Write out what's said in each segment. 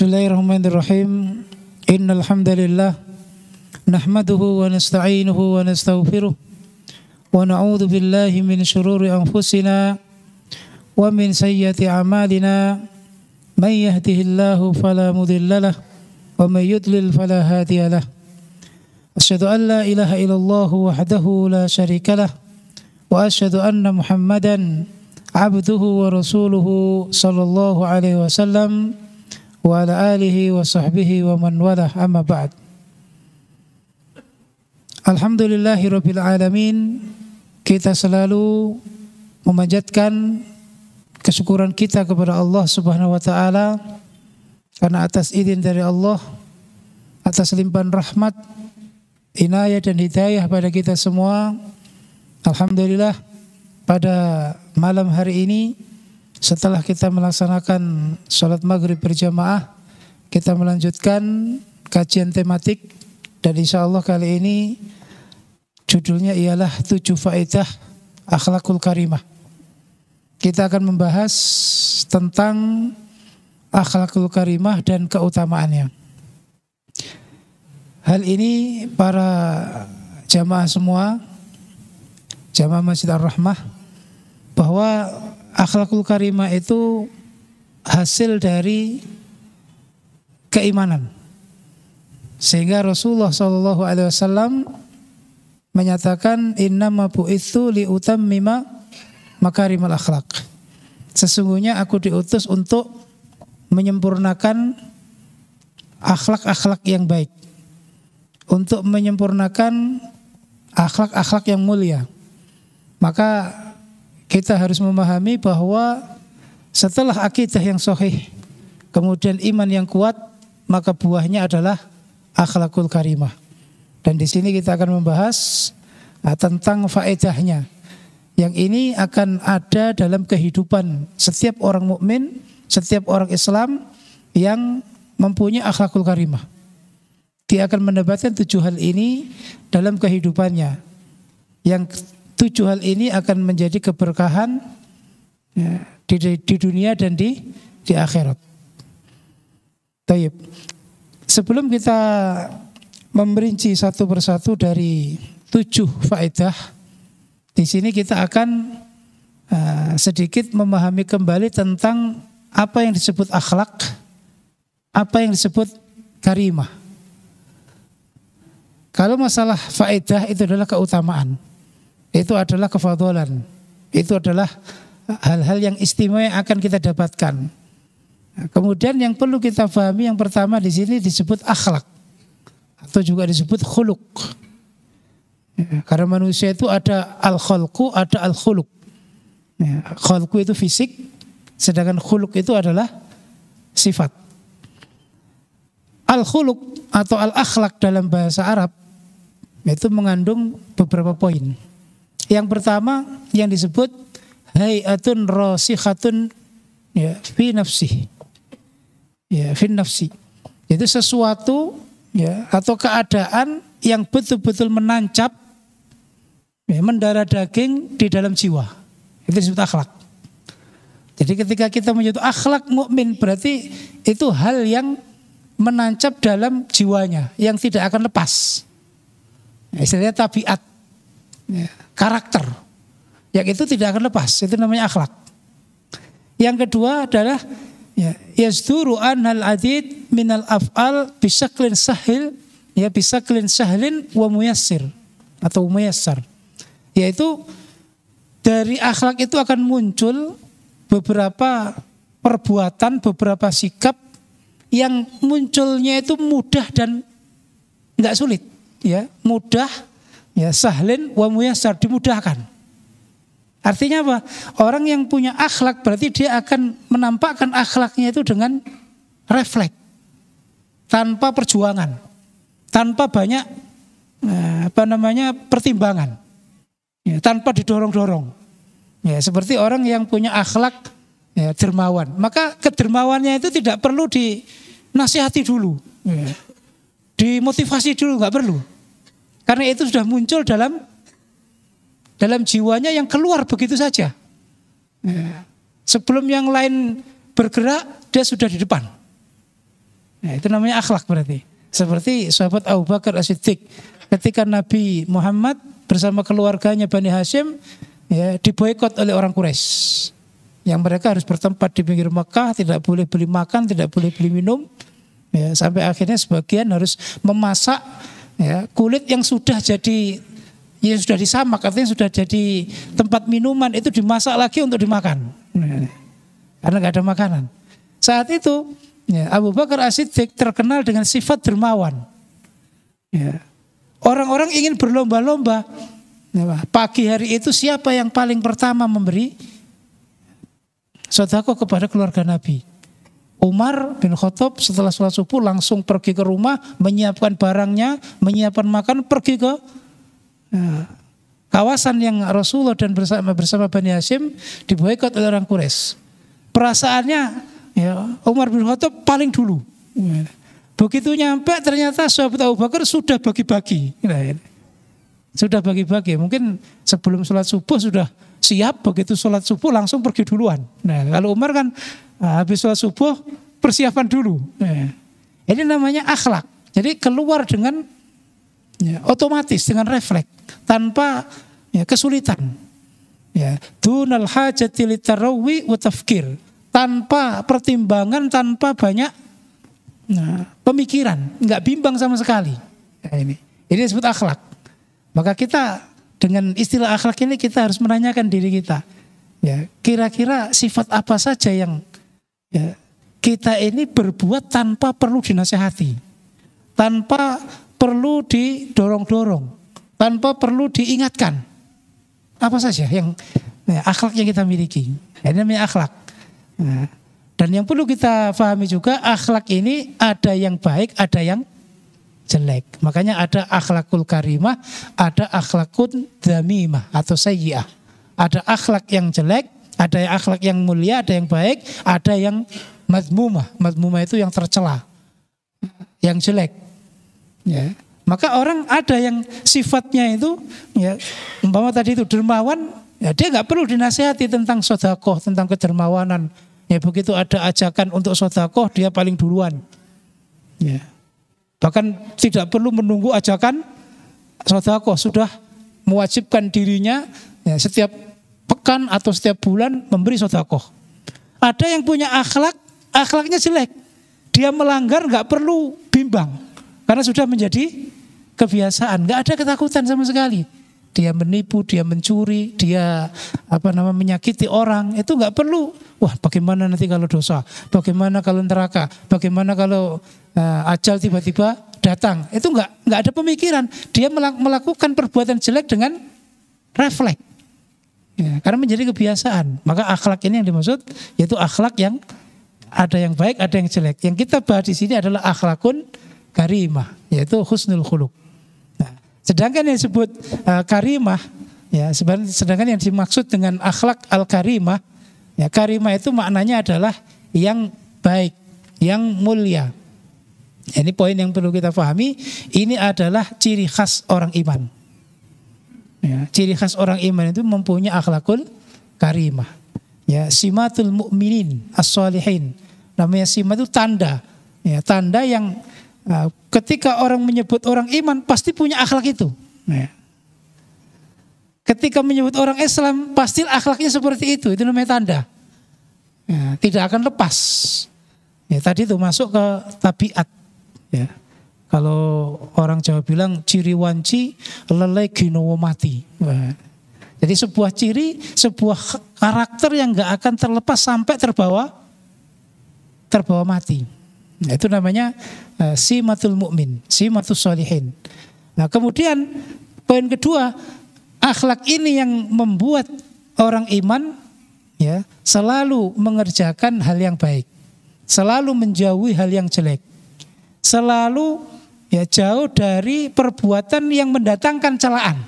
Bismillahirrahmanirrahim. Innal hamdalillah nahmaduhu wa nasta'inuhu wa nastaghfiruh wa na'udzu billahi min shururi anfusina wa min sayyiati a'malina. May yahdihillahu fala mudilla lahu wa may yudlil fala hadiya lahu. Asyhadu an la ilaha illallah wahdahu la syarika lahu wa asyhadu anna Muhammadan abduhu wa rasuluhu sallallahu alaihi wasallam wa ala alihi wa sahbihi wa man walah, amma ba'd. Alhamdulillahi rabbil alamin. Kita selalu memanjatkan kesyukuran kita kepada Allah Subhanahu wa taala karena atas izin dari Allah, atas limpahan rahmat, inayah dan hidayah pada kita semua. Alhamdulillah, pada malam hari ini setelah kita melaksanakan sholat maghrib berjamaah, kita melanjutkan kajian tematik, dan insya Allah kali ini judulnya ialah 7 faedah akhlakul karimah. Kita akan membahas tentang akhlakul karimah dan keutamaannya. Hal ini para jamaah semua, jamaah Masjid Ar-Rahmah, bahwa akhlakul karimah itu hasil dari keimanan. Sehingga Rasulullah SAW menyatakan innama bu'itsu liutammima makarimal akhlak. Sesungguhnya aku diutus untuk menyempurnakan akhlak-akhlak yang baik, untuk menyempurnakan akhlak-akhlak yang mulia. Maka kita harus memahami bahwa setelah akidah yang sahih, kemudian iman yang kuat, maka buahnya adalah akhlakul karimah. Dan di sini kita akan membahas tentang faedahnya. Yang ini akan ada dalam kehidupan setiap orang mukmin, setiap orang Islam yang mempunyai akhlakul karimah. Dia akan mendapatkan 7 hal ini dalam kehidupannya. Yang 7 hal ini akan menjadi keberkahan di dunia dan di akhirat. Baik. Sebelum kita memperinci satu persatu dari 7 faedah, di sini kita akan sedikit memahami kembali tentang apa yang disebut akhlak, apa yang disebut karimah. Kalau masalah faedah itu adalah keutamaan, itu adalah kefadholan, itu adalah hal-hal yang istimewa yang akan kita dapatkan. Kemudian yang perlu kita pahami yang pertama di sini disebut akhlak atau juga disebut khuluq. Karena manusia itu ada al-khalqu, ada al-khuluq. Khalqu itu fisik, sedangkan khuluq itu adalah sifat. Al-khuluq atau al-akhlak dalam bahasa Arab itu mengandung beberapa poin. Yang pertama yang disebut hayatun rasikhatun fi nafsi. Fi nafsi. Itu sesuatu atau keadaan yang betul-betul menancap, mendarah daging di dalam jiwa. Itu disebut akhlak. Jadi ketika kita menyebut akhlak mukmin, berarti itu hal yang menancap dalam jiwanya, yang tidak akan lepas. Istilahnya tabiat, karakter, yang itu tidak akan lepas. Itu namanya akhlak. Yang kedua adalah yazduru anhal adid minal af'al bisaklin sahil, bisaklin sahlin wa muyassir atau muyassar. Yaitu dari akhlak itu akan muncul beberapa perbuatan, beberapa sikap yang munculnya itu mudah dan enggak sulit, mudah, sahlin wa muyassar, dimudahkan. Artinya apa? Orang yang punya akhlak berarti dia akan menampakkan akhlaknya itu dengan refleks, tanpa perjuangan, tanpa banyak pertimbangan, tanpa didorong-dorong. Seperti orang yang punya akhlak dermawan, maka kedermawannya itu tidak perlu dinasihati dulu, dimotivasi dulu, nggak perlu, karena itu sudah muncul dalam jiwanya yang keluar begitu saja. Sebelum yang lain bergerak, dia sudah di depan. Nah, itu namanya akhlak berarti. Seperti sahabat Abu Bakar As-Siddiq ketika Nabi Muhammad bersama keluarganya Bani Hashim ya, diboikot oleh orang Quraisy. Yang mereka harus bertempat di pinggir Mekah, tidak boleh beli makan, tidak boleh beli minum. Ya, sampai akhirnya sebagian harus memasak ya, kulit yang sudah jadi, ya sudah disamak, artinya sudah jadi tempat minuman itu dimasak lagi untuk dimakan. Karena nggak ada makanan. Saat itu ya, Abu Bakar As-Siddiq terkenal dengan sifat dermawan. Ya. Orang-orang ingin berlomba-lomba. Ya, pagi hari itu siapa yang paling pertama memberi sedekah kepada keluarga Nabi? Umar bin Khattab setelah sholat subuh langsung pergi ke rumah, menyiapkan barangnya, menyiapkan makan, pergi ke kawasan yang Rasulullah dan bersama Bani Hashim diboikot oleh orang Quraisy. Perasaannya ya, Umar bin Khattab paling dulu. Begitu nyampe ternyata sahabat Abu Bakar sudah bagi-bagi. Sudah bagi-bagi. Mungkin sebelum sholat subuh sudah siap, begitu sholat subuh langsung pergi duluan. Nah, kalau Umar kan habis sholat subuh persiapan dulu. Nah, ini namanya akhlak. Jadi keluar dengan ya, otomatis, dengan refleks, tanpa ya, kesulitan. Ya, dunal hajati litarawi wa tafkir, tanpa pertimbangan, tanpa banyak pemikiran, nggak bimbang sama sekali. Nah, ini disebut akhlak. Maka kita dengan istilah akhlak ini kita harus menanyakan diri kita, ya kira-kira sifat apa saja yang ya, kita ini berbuat tanpa perlu dinasehati, tanpa perlu didorong-dorong, tanpa perlu diingatkan. Apa saja yang ya, akhlak yang kita miliki. Ini namanya akhlak. Nah, dan yang perlu kita pahami juga, akhlak ini ada yang baik, ada yang jelek. Makanya ada akhlakul karimah, ada akhlakun dzamimah atau sayyi'ah. Ada akhlak yang jelek, ada yang akhlak yang mulia, ada yang baik, ada yang mazmumah. Mazmumah itu yang tercela, yang jelek. Ya. Maka orang ada yang sifatnya itu, ya, umpama tadi itu dermawan, ya, dia nggak perlu dinasihati tentang sedekah, tentang kedermawanan. Ya, begitu ada ajakan untuk sedekah, dia paling duluan. Ya. Bahkan tidak perlu menunggu ajakan sedekah, sudah mewajibkan dirinya ya, setiap pekan atau setiap bulan memberi sedekah. Ada yang punya akhlak, akhlaknya jelek. Dia melanggar nggak perlu bimbang karena sudah menjadi kebiasaan, nggak ada ketakutan sama sekali. Dia menipu, dia mencuri, dia menyakiti orang, itu nggak perlu. Wah, bagaimana nanti kalau dosa? Bagaimana kalau neraka? Bagaimana kalau ajal tiba-tiba datang? Itu nggak ada pemikiran. Dia melakukan perbuatan jelek dengan refleks. Ya, karena menjadi kebiasaan. Maka akhlak ini yang dimaksud yaitu akhlak yang ada yang baik, ada yang jelek. Yang kita bahas di sini adalah akhlakun karimah, yaitu husnul khuluq. Sedangkan yang disebut karimah, ya, sedangkan yang dimaksud dengan akhlak al-karimah, ya, karimah itu maknanya adalah yang baik, yang mulia. Ini poin yang perlu kita pahami. Ini adalah ciri khas orang iman. Ya, ciri khas orang iman itu mempunyai akhlakul karimah. Ya, simatul mu'minin as-solihin. Namanya simat itu tanda. Ya, tanda yang ketika orang menyebut orang iman pasti punya akhlak itu. Nah, ketika menyebut orang Islam pasti akhlaknya seperti itu. Itu namanya tanda. Ya, tidak akan lepas. Ya, tadi itu masuk ke tabiat. Ya, kalau orang Jawa bilang ciri wanci lelai ginowo mati. Nah, jadi sebuah ciri, sebuah karakter yang nggak akan terlepas sampai terbawa mati. Nah, itu namanya simatul mu'min, simatul sholihin. Nah, kemudian poin kedua, akhlak ini yang membuat orang iman ya selalu mengerjakan hal yang baik, selalu menjauhi hal yang jelek, selalu ya jauh dari perbuatan yang mendatangkan celaan.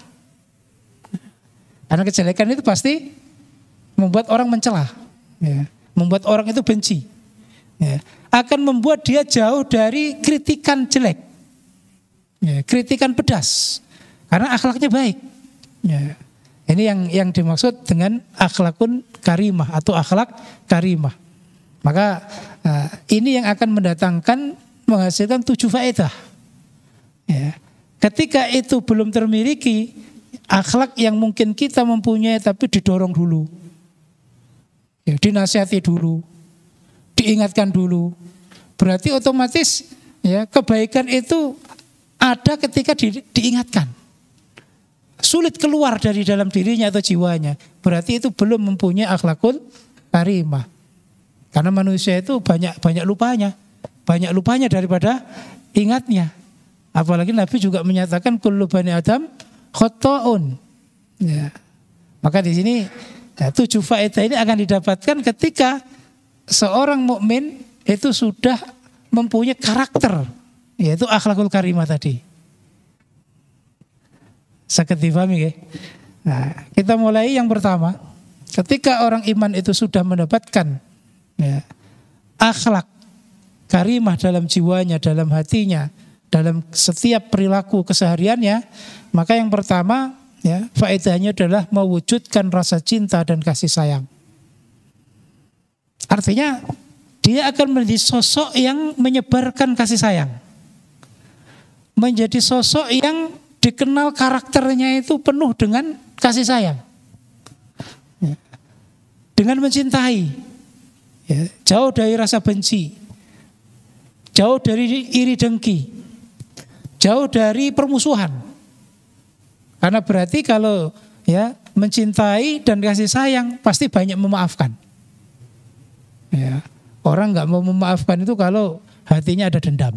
Karena kejelekan itu pasti membuat orang mencela, ya, membuat orang itu benci. Ya, akan membuat dia jauh dari kritikan jelek, ya, kritikan pedas, karena akhlaknya baik. Ya, ini yang dimaksud dengan akhlakun karimah atau akhlak karimah. Maka ini yang akan mendatangkan menghasilkan 7 faedah. Ya. Ketika itu belum termiliki, akhlak yang mungkin kita mempunyai tapi didorong dulu. Ya, dinasihati dulu, diingatkan dulu. Berarti otomatis ya kebaikan itu ada ketika diingatkan. Sulit keluar dari dalam dirinya atau jiwanya. Berarti itu belum mempunyai akhlakul karimah. Karena manusia itu banyak lupanya. Banyak lupanya daripada ingatnya. Apalagi Nabi juga menyatakan kullu bani Adam khotta'un. Ya. Maka di sini ya, 7 faedah ini akan didapatkan ketika seorang mukmin itu sudah mempunyai karakter, yaitu akhlakul karimah tadi. Sakit difahami ya? Nah, kita mulai yang pertama. Ketika orang iman itu sudah mendapatkan ya, akhlak karimah dalam jiwanya, dalam hatinya, dalam setiap perilaku kesehariannya, maka yang pertama ya, faedahnya adalah mewujudkan rasa cinta dan kasih sayang. Artinya dia akan menjadi sosok yang menyebarkan kasih sayang. Menjadi sosok yang dikenal karakternya itu penuh dengan kasih sayang. Ya. Dengan mencintai. Ya, jauh dari rasa benci. Jauh dari iri dengki. Jauh dari permusuhan. Karena berarti kalau ya mencintai dan kasih sayang pasti banyak memaafkan. Ya, orang nggak mau memaafkan itu kalau hatinya ada dendam.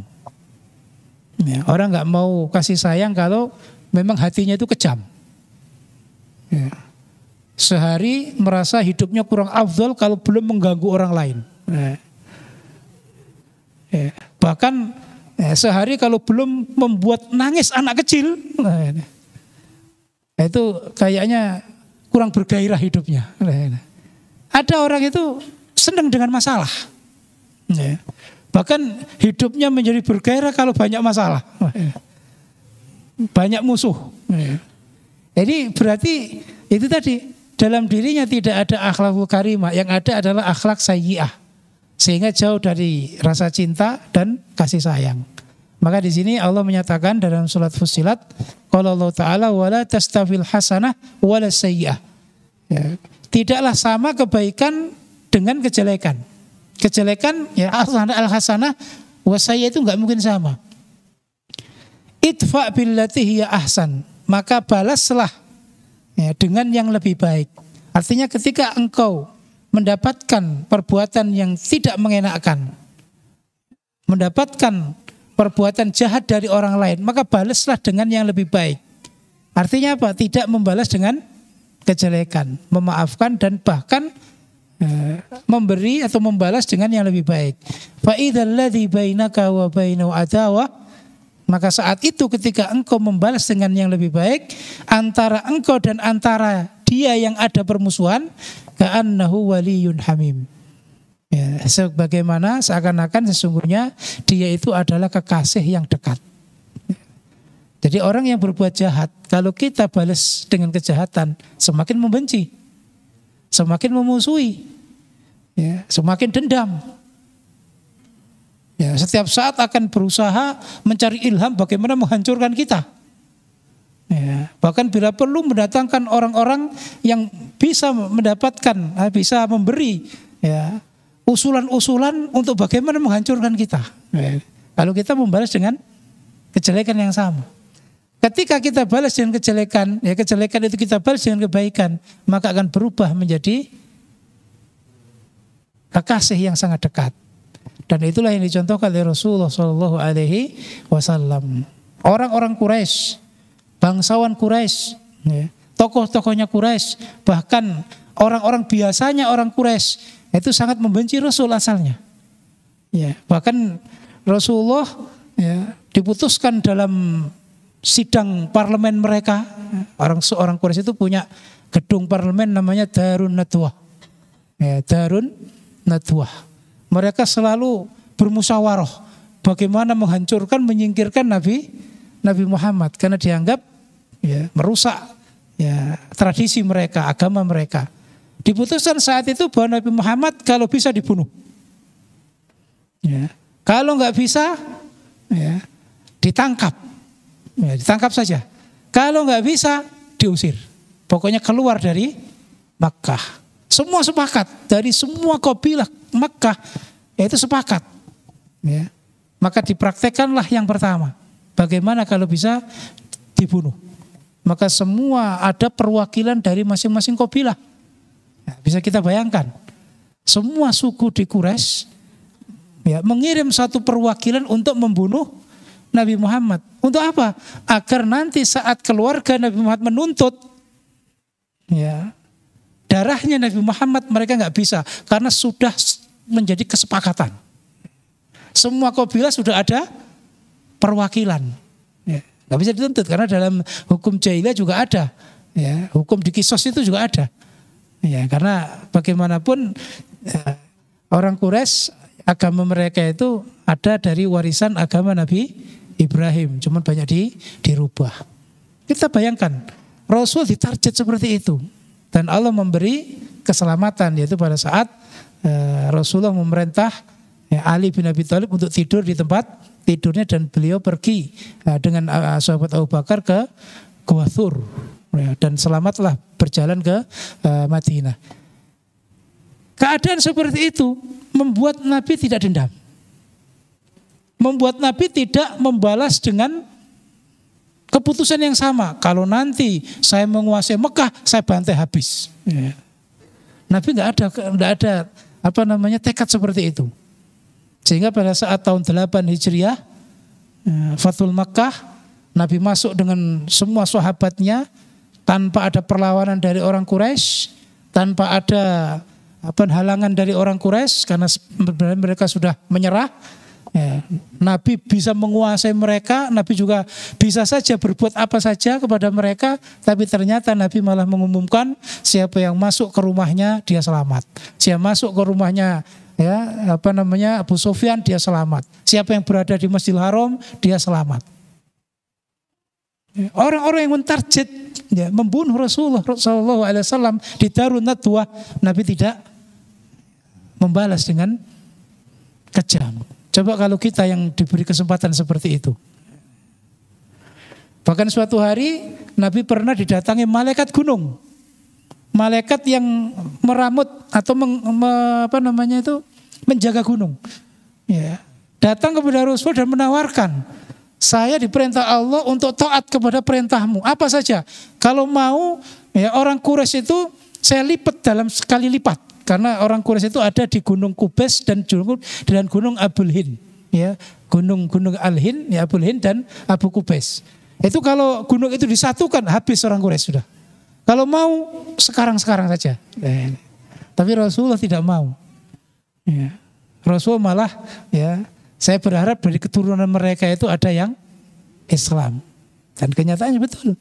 Ya, orang nggak mau kasih sayang kalau memang hatinya itu kejam. Ya. Sehari merasa hidupnya kurang afdol kalau belum mengganggu orang lain. Ya. Bahkan ya, sehari kalau belum membuat nangis anak kecil, itu kayaknya kurang bergairah hidupnya. Ada orang itu senang dengan masalah. Ya. Bahkan hidupnya menjadi bergairah kalau banyak masalah. Banyak musuh. Jadi berarti itu tadi dalam dirinya tidak ada akhlakul karimah. Yang ada adalah akhlak sayyi'ah. Sehingga jauh dari rasa cinta dan kasih sayang. Maka di sini Allah menyatakan dalam surat Fussilat, qala Allah Ta'ala wala tastawil hasanah wala sayyi'ah. Ya. Tidaklah sama kebaikan dengan kejelekan. Kejelekan ya al-hasanah wasaya itu enggak mungkin sama. Idfa billati hiya ahsan, maka balaslah ya, dengan yang lebih baik. Artinya ketika engkau mendapatkan perbuatan yang tidak mengenakkan, mendapatkan perbuatan jahat dari orang lain, maka balaslah dengan yang lebih baik. Artinya apa? Tidak membalas dengan kejelekan, memaafkan dan bahkan memberi atau membalas dengan yang lebih baik. Fa idzal ladzi bainaka wa bainahu adawah, maka saat itu ketika engkau membalas dengan yang lebih baik, antara engkau dan antara dia yang ada permusuhan, ka'annahu waliyyun hamim. Ya, sebagaimana seakan-akan sesungguhnya dia itu adalah kekasih yang dekat. Jadi orang yang berbuat jahat, kalau kita balas dengan kejahatan, semakin membenci, semakin memusuhi, ya, semakin dendam. Ya, setiap saat akan berusaha mencari ilham bagaimana menghancurkan kita. Ya, bahkan bila perlu mendatangkan orang-orang yang bisa mendapatkan, bisa memberi ya, usulan-usulan untuk bagaimana menghancurkan kita. Ya, kalau kita membalas dengan kejelekan yang sama. Ketika kita balas dengan kejelekan, ya kejelekan itu kita balas dengan kebaikan, maka akan berubah menjadi kekasih yang sangat dekat. Dan itulah yang dicontohkan oleh Rasulullah SAW. Orang-orang Quraisy, bangsawan Quraisy, ya, tokoh-tokohnya Quraisy, bahkan orang-orang biasanya orang Quraisy itu sangat membenci Rasul asalnya. Ya, bahkan Rasulullah ya, diputuskan dalam sidang parlemen mereka. Orang Quraisy itu punya gedung parlemen namanya Darun Nadwah. Ya, Darun Nadwah. Mereka selalu bermusyawarah bagaimana menghancurkan, menyingkirkan Nabi Muhammad karena dianggap ya, merusak ya, tradisi mereka, agama mereka. Diputuskan saat itu bahwa Nabi Muhammad kalau bisa dibunuh. Ya. Kalau nggak bisa ditangkap. Ya, ditangkap saja. Kalau nggak bisa, diusir. Pokoknya keluar dari Makkah. Semua sepakat, dari semua kabilah Makkah, itu sepakat. Ya. Maka dipraktekkanlah yang pertama. Bagaimana kalau bisa dibunuh? Maka semua ada perwakilan dari masing-masing kabilah. Ya, bisa kita bayangkan. Semua suku di Quraisy ya, mengirim satu perwakilan untuk membunuh Nabi Muhammad. Untuk apa? Agar nanti saat keluarga Nabi Muhammad menuntut, ya, darahnya Nabi Muhammad mereka nggak bisa, karena sudah menjadi kesepakatan. Semua kabilah sudah ada perwakilan. Ya, nggak bisa dituntut karena dalam hukum jahiliyah juga ada. Ya, hukum di Qisas itu juga ada. Ya, karena bagaimanapun orang Quraisy agama mereka itu ada dari warisan agama Nabi Ibrahim, cuman banyak dirubah. Kita bayangkan Rasul ditarget seperti itu, dan Allah memberi keselamatan, yaitu pada saat Rasulullah memerintah Ali bin Abi Thalib untuk tidur di tempat tidurnya, dan beliau pergi dengan sahabat Abu Bakar ke Gua Thur, dan selamatlah berjalan ke Madinah. Keadaan seperti itu membuat Nabi tidak dendam. Membuat Nabi tidak membalas dengan keputusan yang sama. Kalau nanti saya menguasai Mekah, saya bantai habis. Ya. Nabi nggak ada tekad seperti itu. Sehingga pada saat tahun 8 Hijriah, Fathul Makkah, Nabi masuk dengan semua sahabatnya tanpa ada perlawanan dari orang Quraisy, tanpa ada halangan dari orang Quraisy, karena mereka sudah menyerah. Ya, Nabi bisa menguasai mereka, Nabi juga bisa saja berbuat apa saja kepada mereka, tapi ternyata Nabi malah mengumumkan siapa yang masuk ke rumahnya dia selamat. Siapa masuk ke rumahnya Abu Sufyan dia selamat. Siapa yang berada di Masjidil Haram dia selamat. Orang-orang yang mentarget membunuh Rasulullah SAW di Darun Nadwah, Nabi tidak membalas dengan kejam. Coba kalau kita yang diberi kesempatan seperti itu. Bahkan suatu hari Nabi pernah didatangi malaikat gunung. Malaikat yang meramut atau menjaga gunung. Ya. Datang kepada Rasul dan menawarkan, saya diperintah Allah untuk taat kepada perintahmu. Apa saja. Kalau mau orang Quraisy itu saya lipat dalam sekali lipat. Karena orang Quraisy itu ada di Gunung Kubes dan Gunung Abul Hind, ya, Gunung Al-Hind, ya, Abul Hind dan Abu Kubes. Itu kalau gunung itu disatukan habis orang Quraisy sudah. Kalau mau sekarang saja. Tapi Rasulullah tidak mau. Ya. Rasul malah saya berharap dari keturunan mereka itu ada yang Islam. Dan kenyataannya betul.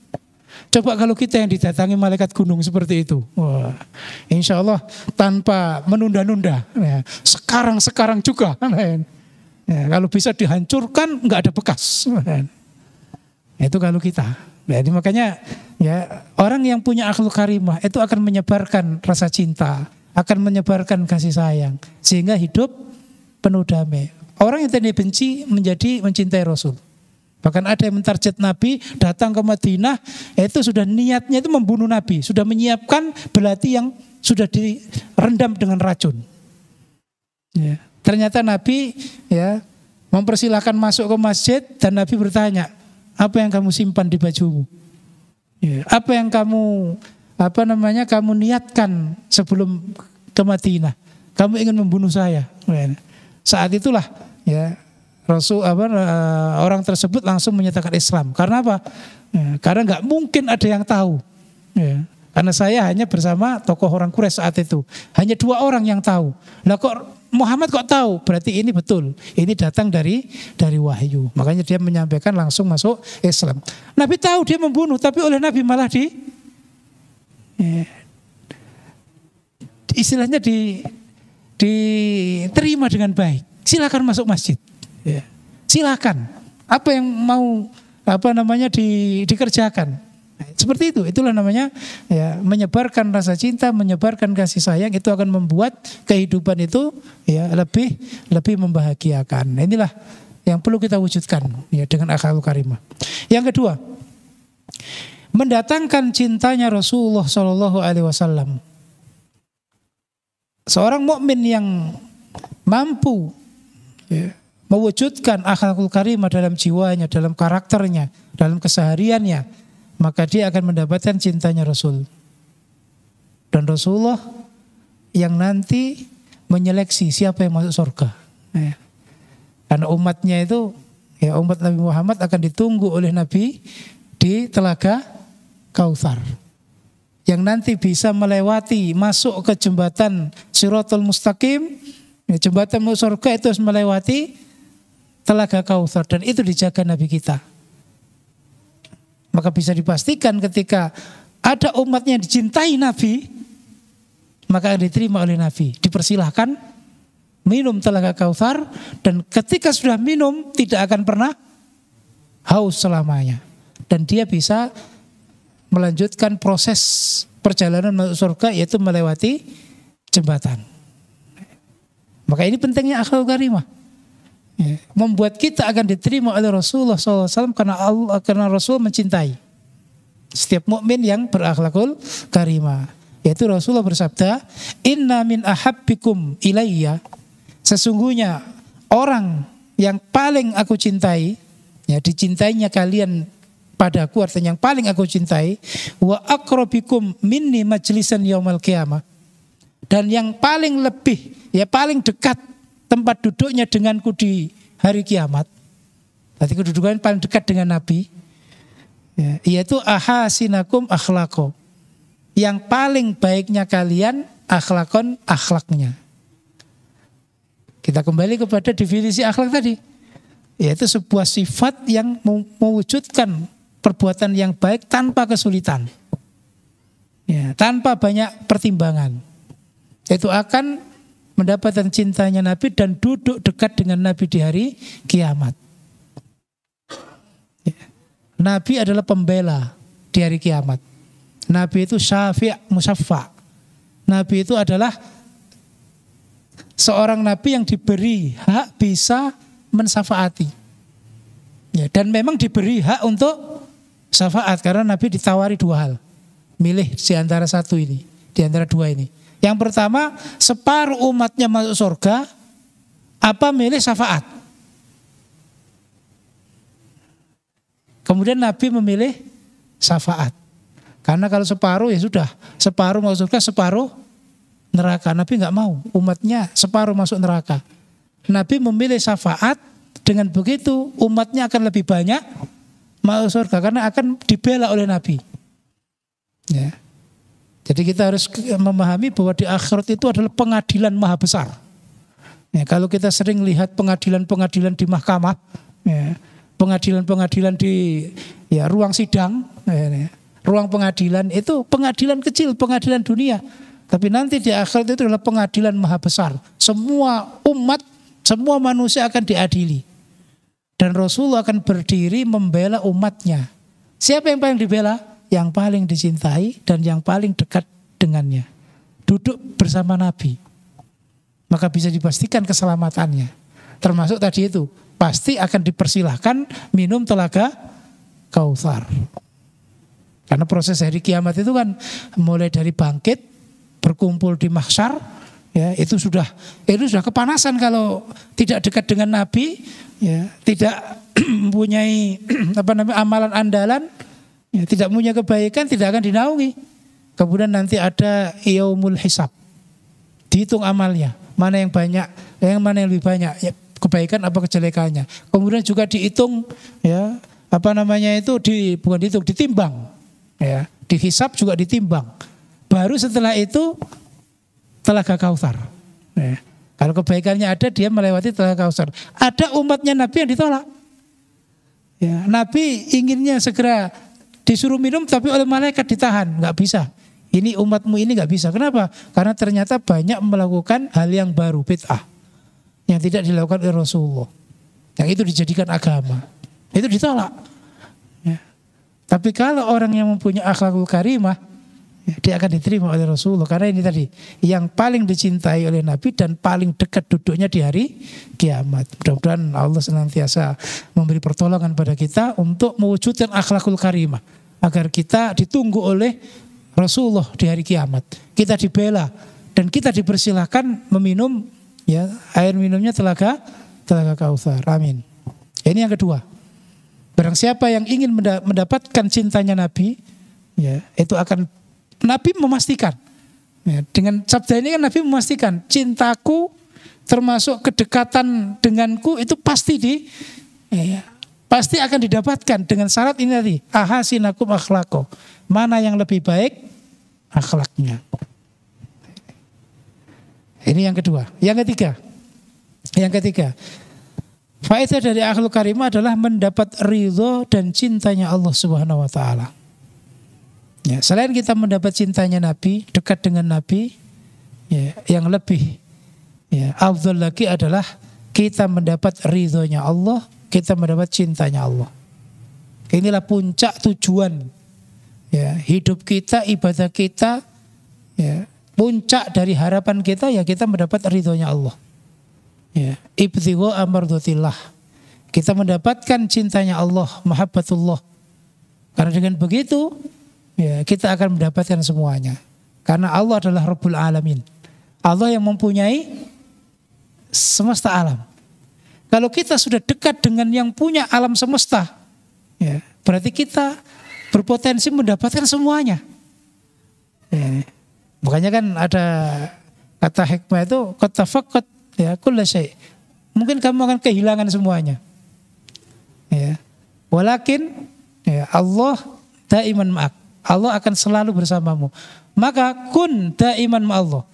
Coba kalau kita yang didatangi malaikat gunung seperti itu, wah, insya Allah tanpa menunda-nunda, sekarang juga, kalau bisa dihancurkan nggak ada bekas, itu kalau kita. Jadi makanya orang yang punya akhlak karimah itu akan menyebarkan rasa cinta, akan menyebarkan kasih sayang, sehingga hidup penuh damai. Orang yang tadi benci menjadi mencintai Rasul. Bahkan ada yang mentarget Nabi datang ke Madinah, itu sudah niatnya itu membunuh Nabi, sudah menyiapkan belati yang sudah direndam dengan racun. Ya. Ternyata Nabi mempersilahkan masuk ke masjid, dan Nabi bertanya, apa yang kamu simpan di bajumu? Ya. Apa yang kamu kamu niatkan sebelum ke Madinah? Kamu ingin membunuh saya? Ya. Saat itulah orang tersebut langsung menyatakan Islam. Karena apa? Karena nggak mungkin ada yang tahu. Karena saya hanya bersama tokoh orang Quraisy saat itu. Hanya 2 orang yang tahu. Lah kok Muhammad kok tahu? Berarti ini betul. Ini datang dari wahyu. Makanya dia menyampaikan langsung masuk Islam. Nabi tahu dia membunuh, tapi oleh Nabi malah istilahnya diterima dengan baik. Silakan masuk masjid. Ya. Silakan. Apa yang mau dikerjakan. Seperti itu, itulah namanya ya, menyebarkan rasa cinta, menyebarkan kasih sayang, itu akan membuat kehidupan itu ya lebih membahagiakan. Nah, inilah yang perlu kita wujudkan ya dengan akhlakul karimah. Yang kedua, mendatangkan cintanya Rasulullah Shallallahu Alaihi Wasallam. Seorang mukmin yang mampu ya, mewujudkan akhlakul karimah dalam jiwanya, dalam karakternya, dalam kesehariannya, maka dia akan mendapatkan cintanya Rasul. Dan Rasulullah yang nanti menyeleksi siapa yang masuk surga. Ya. Karena umatnya itu, ya umat Nabi Muhammad akan ditunggu oleh Nabi di telaga Kautsar. Yang nanti bisa melewati, masuk ke jembatan Shirathul Mustaqim, ya, jembatan masuk surga itu harus melewati telaga Kautsar. Dan itu dijaga Nabi kita. Maka bisa dipastikan ketika ada umatnya yang dicintai Nabi, maka akan diterima oleh Nabi. Dipersilahkan minum telaga Kautsar, dan ketika sudah minum tidak akan pernah haus selamanya. Dan dia bisa melanjutkan proses perjalanan masuk surga, yaitu melewati jembatan. Maka ini pentingnya akhlakul karimah. Ya, membuat kita akan diterima oleh Rasulullah SAW karena Rasul mencintai setiap mukmin yang berakhlakul karimah. Yaitu Rasulullah bersabda, Inna min ahabbikum ilayya, sesungguhnya orang yang paling aku cintai, ya dicintainya kalian padaku, artinya yang paling aku cintai, wa aqrabikum minni majlisan yaumal qiyamah, dan yang paling lebih, ya paling dekat tempat duduknya denganku di hari kiamat. Berarti kedudukan paling dekat dengan Nabi, ya, yaitu ahasinakum akhlaqo, yang paling baiknya kalian akhlakon akhlaknya. Kita kembali kepada definisi akhlak tadi, yaitu sebuah sifat yang mewujudkan perbuatan yang baik tanpa kesulitan, ya, tanpa banyak pertimbangan. Itu akan mendapatkan cintanya Nabi dan duduk dekat dengan Nabi di hari kiamat. Ya. Nabi adalah pembela di hari kiamat. Nabi itu syafi' musaffa. Nabi itu adalah seorang Nabi yang diberi hak bisa mensafaati. Ya, dan memang diberi hak untuk syafaat karena Nabi ditawari dua hal. Milih di antara satu ini, di antara dua ini. Yang pertama, separuh umatnya masuk surga, apa milih syafaat. Kemudian Nabi memilih syafaat. Karena kalau separuh ya sudah, separuh masuk surga, separuh neraka. Nabi nggak mau umatnya separuh masuk neraka. Nabi memilih syafaat, dengan begitu umatnya akan lebih banyak masuk surga karena akan dibela oleh Nabi. Ya. Jadi kita harus memahami bahwa di akhirat itu adalah pengadilan maha besar. Ya, kalau kita sering lihat pengadilan-pengadilan di mahkamah, ya, pengadilan-pengadilan di ya, ruang sidang, ya, ruang pengadilan itu pengadilan kecil, pengadilan dunia. Tapi nanti di akhirat itu adalah pengadilan maha besar. Semua umat, semua manusia akan diadili. Dan Rasulullah akan berdiri membela umatnya. Siapa yang paling dibela? Yang paling dicintai dan yang paling dekat dengannya. Duduk bersama Nabi. Maka bisa dipastikan keselamatannya. Termasuk tadi itu, pasti akan dipersilahkan minum telaga Kautsar. Karena proses hari kiamat itu kan mulai dari bangkit, berkumpul di mahsyar, ya, itu sudah kepanasan kalau tidak dekat dengan Nabi, ya, tidak mempunyai amalan andalan, ya, tidak punya kebaikan, tidak akan dinaungi. Kemudian nanti ada yaumul hisab, dihitung amalnya, mana yang banyak, yang mana yang lebih banyak, ya, kebaikan apa kejelekannya. Kemudian juga dihitung, ya, bukan dihitung, ditimbang, ya, dihisab juga ditimbang. Baru setelah itu telaga Kautsar. Ya. Kalau kebaikannya ada, dia melewati telaga Kautsar. Ada umatnya Nabi yang ditolak. Ya, Nabi inginnya segera disuruh minum, tapi oleh malaikat ditahan, nggak bisa. Ini umatmu ini nggak bisa. Kenapa? Karena ternyata banyak melakukan hal yang baru, bid'ah, yang tidak dilakukan oleh Rasulullah. Yang itu dijadikan agama. Itu ditolak. Ya. Tapi kalau orang yang mempunyai akhlakul karimah, ya, dia akan diterima oleh Rasulullah. Karena ini tadi yang paling dicintai oleh Nabi dan paling dekat duduknya di hari kiamat. Mudah-mudahan Allah senantiasa memberi pertolongan pada kita untuk mewujudkan akhlakul karimah, agar kita ditunggu oleh Rasulullah di hari kiamat. Kita dibela dan kita dipersilahkan meminum, ya, air minumnya telaga Kautsar. Amin. Ini yang kedua. Barang siapa yang ingin mendapatkan cintanya Nabi, ya, itu akan Nabi memastikan. Ya, dengan sabda ini kan Nabi memastikan cintaku termasuk kedekatan denganku itu pasti pasti akan didapatkan dengan syarat ini tadi. Ahasinakum akhlaqo. Mana yang lebih baik akhlaknya. Ini yang kedua. Yang ketiga. Faedah dari akhlak karimah adalah mendapat ridho dan cintanya Allah Subhanahu wa taala. Ya, selain kita mendapat cintanya Nabi, dekat dengan Nabi, ya, yang lebih afdal lagi adalah kita mendapat ridhonya Allah, kita mendapat cintanya Allah. Inilah puncak tujuan, ya, hidup kita, ibadah kita, ya, puncak dari harapan kita, ya, kita mendapat ridhonya Allah. Ya, ibtighu amardhatillah. Kita mendapatkan cintanya Allah, mahabbatullah. Karena dengan begitu, ya, kita akan mendapatkan semuanya. Karena Allah adalah Rabbul Alamin. Allah yang mempunyai semesta alam. Kalau kita sudah dekat dengan yang punya alam semesta, ya, berarti kita berpotensi mendapatkan semuanya. Ya, makanya kan ada kata hikmah itu qatafaqqat, ya, kulla syai'. Mungkin kamu akan kehilangan semuanya. Ya. Walakin, ya, Allah daiman ma'ak. Allah akan selalu bersamamu. Maka kun daiman ma'allah.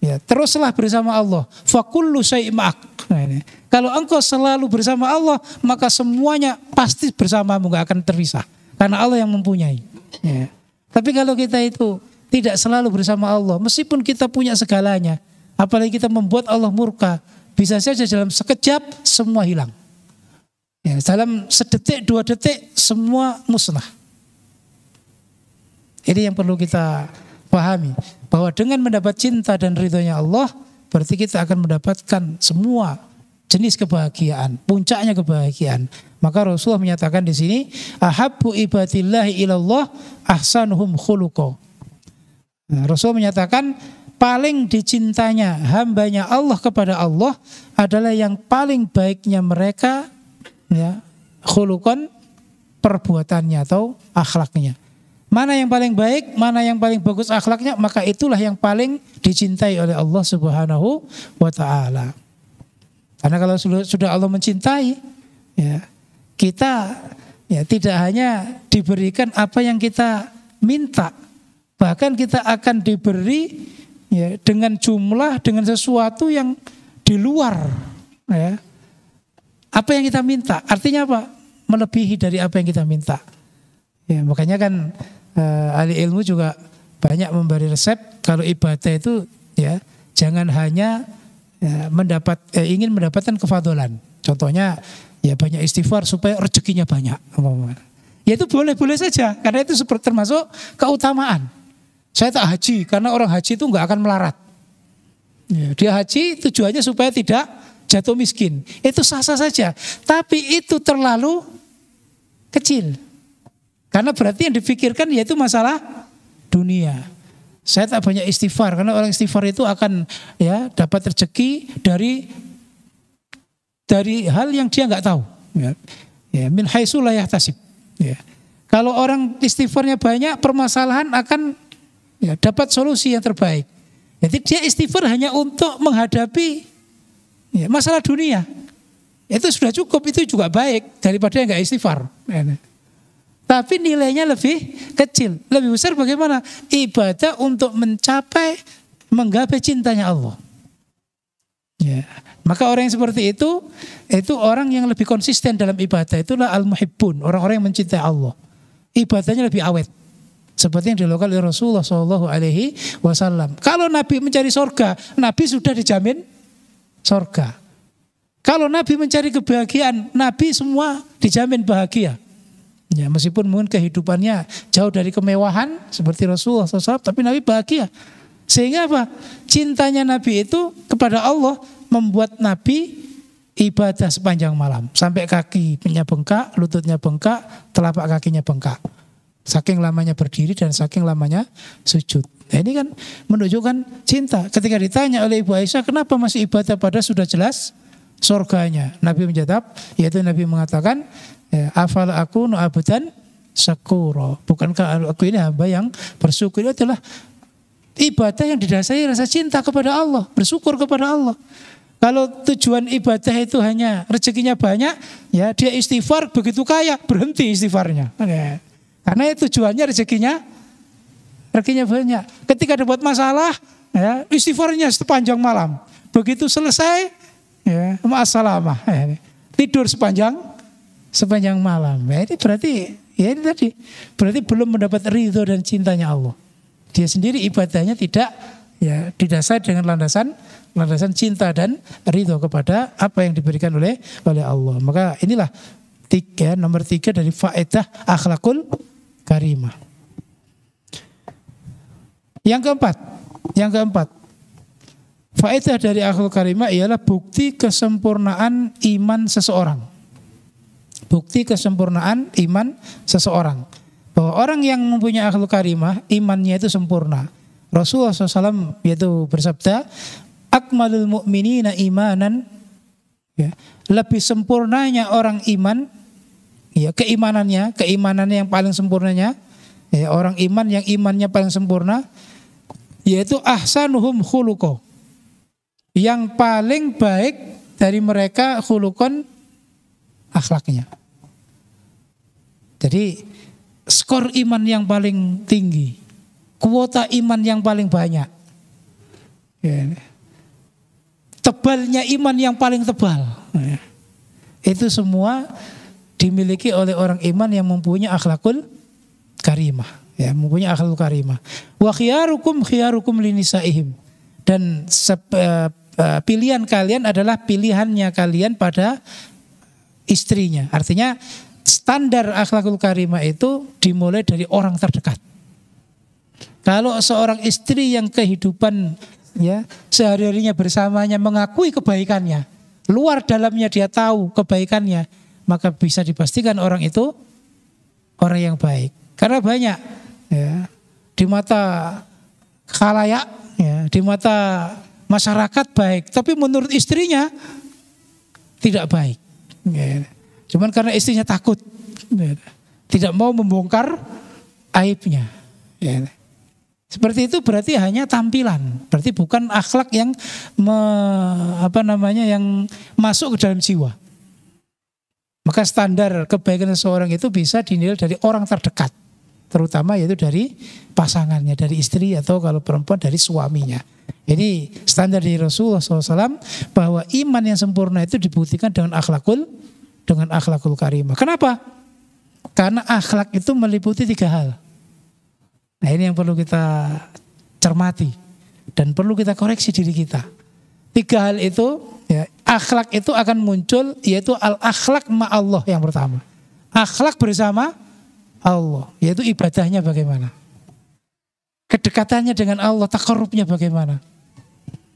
Ya, teruslah bersama Allah. Fa kullu syai' ma'ak. Nah, ini. Kalau engkau selalu bersama Allah, maka semuanya pasti bersamamu, gak akan terpisah. Karena Allah yang mempunyai. Ya. Tapi kalau kita itu tidak selalu bersama Allah, meskipun kita punya segalanya, apalagi kita membuat Allah murka, bisa saja dalam sekejap semua hilang. Ya, dalam sedetik, 2 detik semua musnah. Ini yang perlu kita pahami, bahwa dengan mendapat cinta dan ridhonya Allah, berarti kita akan mendapatkan semua jenis kebahagiaan, puncaknya kebahagiaan. Maka Rasulullah menyatakan di sini, ahabbu ibadillahi ilallah ahsanuhum khuluqa. Nah, Rasulullah menyatakan paling dicintanya hambanya Allah kepada Allah adalah yang paling baiknya mereka, ya, khuluqan, perbuatannya atau akhlaknya. Mana yang paling baik, mana yang paling bagus akhlaknya, maka itulah yang paling dicintai oleh Allah Subhanahu wa ta'ala. Karena kalau sudah Allah mencintai, ya, kita, ya, tidak hanya diberikan apa yang kita minta, bahkan kita akan diberi, ya, dengan jumlah, dengan sesuatu yang di luar, ya, apa yang kita minta. Artinya apa? Melebihi dari apa yang kita minta. Ya, makanya kan ahli ilmu juga banyak memberi resep kalau ibadah itu, ya, jangan hanya, ya, ingin mendapatkan kefadolan. Contohnya, ya, banyak istighfar supaya rezekinya banyak. Ya itu boleh-boleh saja, karena itu termasuk keutamaan. Saya tak haji karena orang haji itu nggak akan melarat. Ya, dia haji tujuannya supaya tidak jatuh miskin. Itu sah-sah saja. Tapi itu terlalu kecil. Karena berarti yang dipikirkan yaitu masalah dunia. Saya tak banyak istighfar karena orang istighfar itu akan, ya, dapat rezeki dari hal yang dia nggak tahu. Ya, ya, min haitsu la yahtasib. Ya. Kalau orang istighfarnya banyak, permasalahan akan, ya, dapat solusi yang terbaik. Jadi dia istighfar hanya untuk menghadapi, ya, masalah dunia. Itu sudah cukup, itu juga baik daripada yang nggak istighfar. Ya. Tapi nilainya lebih kecil. Lebih besar bagaimana? Ibadah untuk menggapai cintanya Allah. Ya. Maka orang yang seperti itu orang yang lebih konsisten dalam ibadah. Itulah al-muhibbun, orang-orang yang mencintai Allah. Ibadahnya lebih awet. Seperti yang dilakukan oleh Rasulullah SAW. Kalau Nabi mencari sorga, Nabi sudah dijamin sorga. Kalau Nabi mencari kebahagiaan, Nabi semua dijamin bahagia. Ya, meskipun mungkin kehidupannya jauh dari kemewahan seperti Rasulullah SAW, tapi Nabi bahagia. Sehingga apa? Cintanya Nabi itu kepada Allah membuat Nabi ibadah sepanjang malam. Sampai kakinya bengkak, lututnya bengkak, telapak kakinya bengkak. Saking lamanya berdiri dan saking lamanya sujud. Nah, ini kan menunjukkan cinta. Ketika ditanya oleh Ibu Aisyah, kenapa masih ibadah pada sudah jelas surganya? Nabi menjawab, yaitu Nabi mengatakan, afala aku nu abudan syakura. Bukankah aku ini hamba yang bersyukur? Itu adalah ibadah yang didasari rasa cinta kepada Allah, bersyukur kepada Allah. Kalau tujuan ibadah itu hanya rezekinya banyak, ya dia istighfar begitu kaya, berhenti istighfarnya. Karena tujuannya rezekinya banyak. Ketika dapat masalah, ya istighfarnya sepanjang malam. Begitu selesai, ya ma'assalamah, tidur sepanjang malam. Ya, ini berarti ya ini tadi berarti belum mendapat ridho dan cintanya Allah. Dia sendiri ibadahnya tidak ya didasari dengan landasan cinta dan ridho kepada apa yang diberikan oleh Allah. Maka inilah nomor 3 dari faedah akhlakul karimah. Yang keempat, faedah dari akhlakul karimah ialah bukti kesempurnaan iman seseorang. Bukti kesempurnaan iman seseorang. Bahwa orang yang mempunyai akhlakul karimah, imannya itu sempurna. Rasulullah SAW yaitu bersabda, akmalul mu'minina imanan, ya, lebih sempurnanya orang iman, ya keimanannya yang paling sempurnanya, ya, orang iman yang imannya paling sempurna, yaitu ahsanuhum khuluqo, yang paling baik dari mereka khuluqon, akhlaknya. Jadi skor iman yang paling tinggi, kuota iman yang paling banyak, ya, tebalnya iman yang paling tebal, ya, itu semua dimiliki oleh orang iman yang mempunyai akhlakul karimah, ya, mempunyai akhlakul karimah. Wa khiyarukum linisaihim, dan pilihan kalian adalah pilihannya kalian pada istrinya. Artinya standar akhlakul karimah itu dimulai dari orang terdekat. Kalau seorang istri yang kehidupan, ya, sehari-harinya bersamanya mengakui kebaikannya, luar dalamnya dia tahu kebaikannya, maka bisa dipastikan orang itu orang yang baik. Karena banyak, ya, di mata khalayak, ya, di mata masyarakat baik, tapi menurut istrinya tidak baik. Ya. Cuman karena istrinya takut, ya, tidak mau membongkar aibnya. Ya. Seperti itu berarti hanya tampilan, berarti bukan akhlak yang yang masuk ke dalam jiwa. Maka standar kebaikan seseorang itu bisa dinilai dari orang terdekat, terutama yaitu dari pasangannya, dari istri, atau kalau perempuan dari suaminya. Jadi standar dari Rasulullah SAW bahwa iman yang sempurna itu dibuktikan dengan akhlakul karimah. Kenapa? Karena akhlak itu meliputi 3 hal. Nah, ini yang perlu kita cermati dan perlu kita koreksi diri kita. 3 hal itu, ya, akhlak itu akan muncul, yaitu al-akhlak ma'allah yang pertama. Akhlak bersama Allah, yaitu ibadahnya bagaimana, kedekatannya dengan Allah, takarrubnya bagaimana,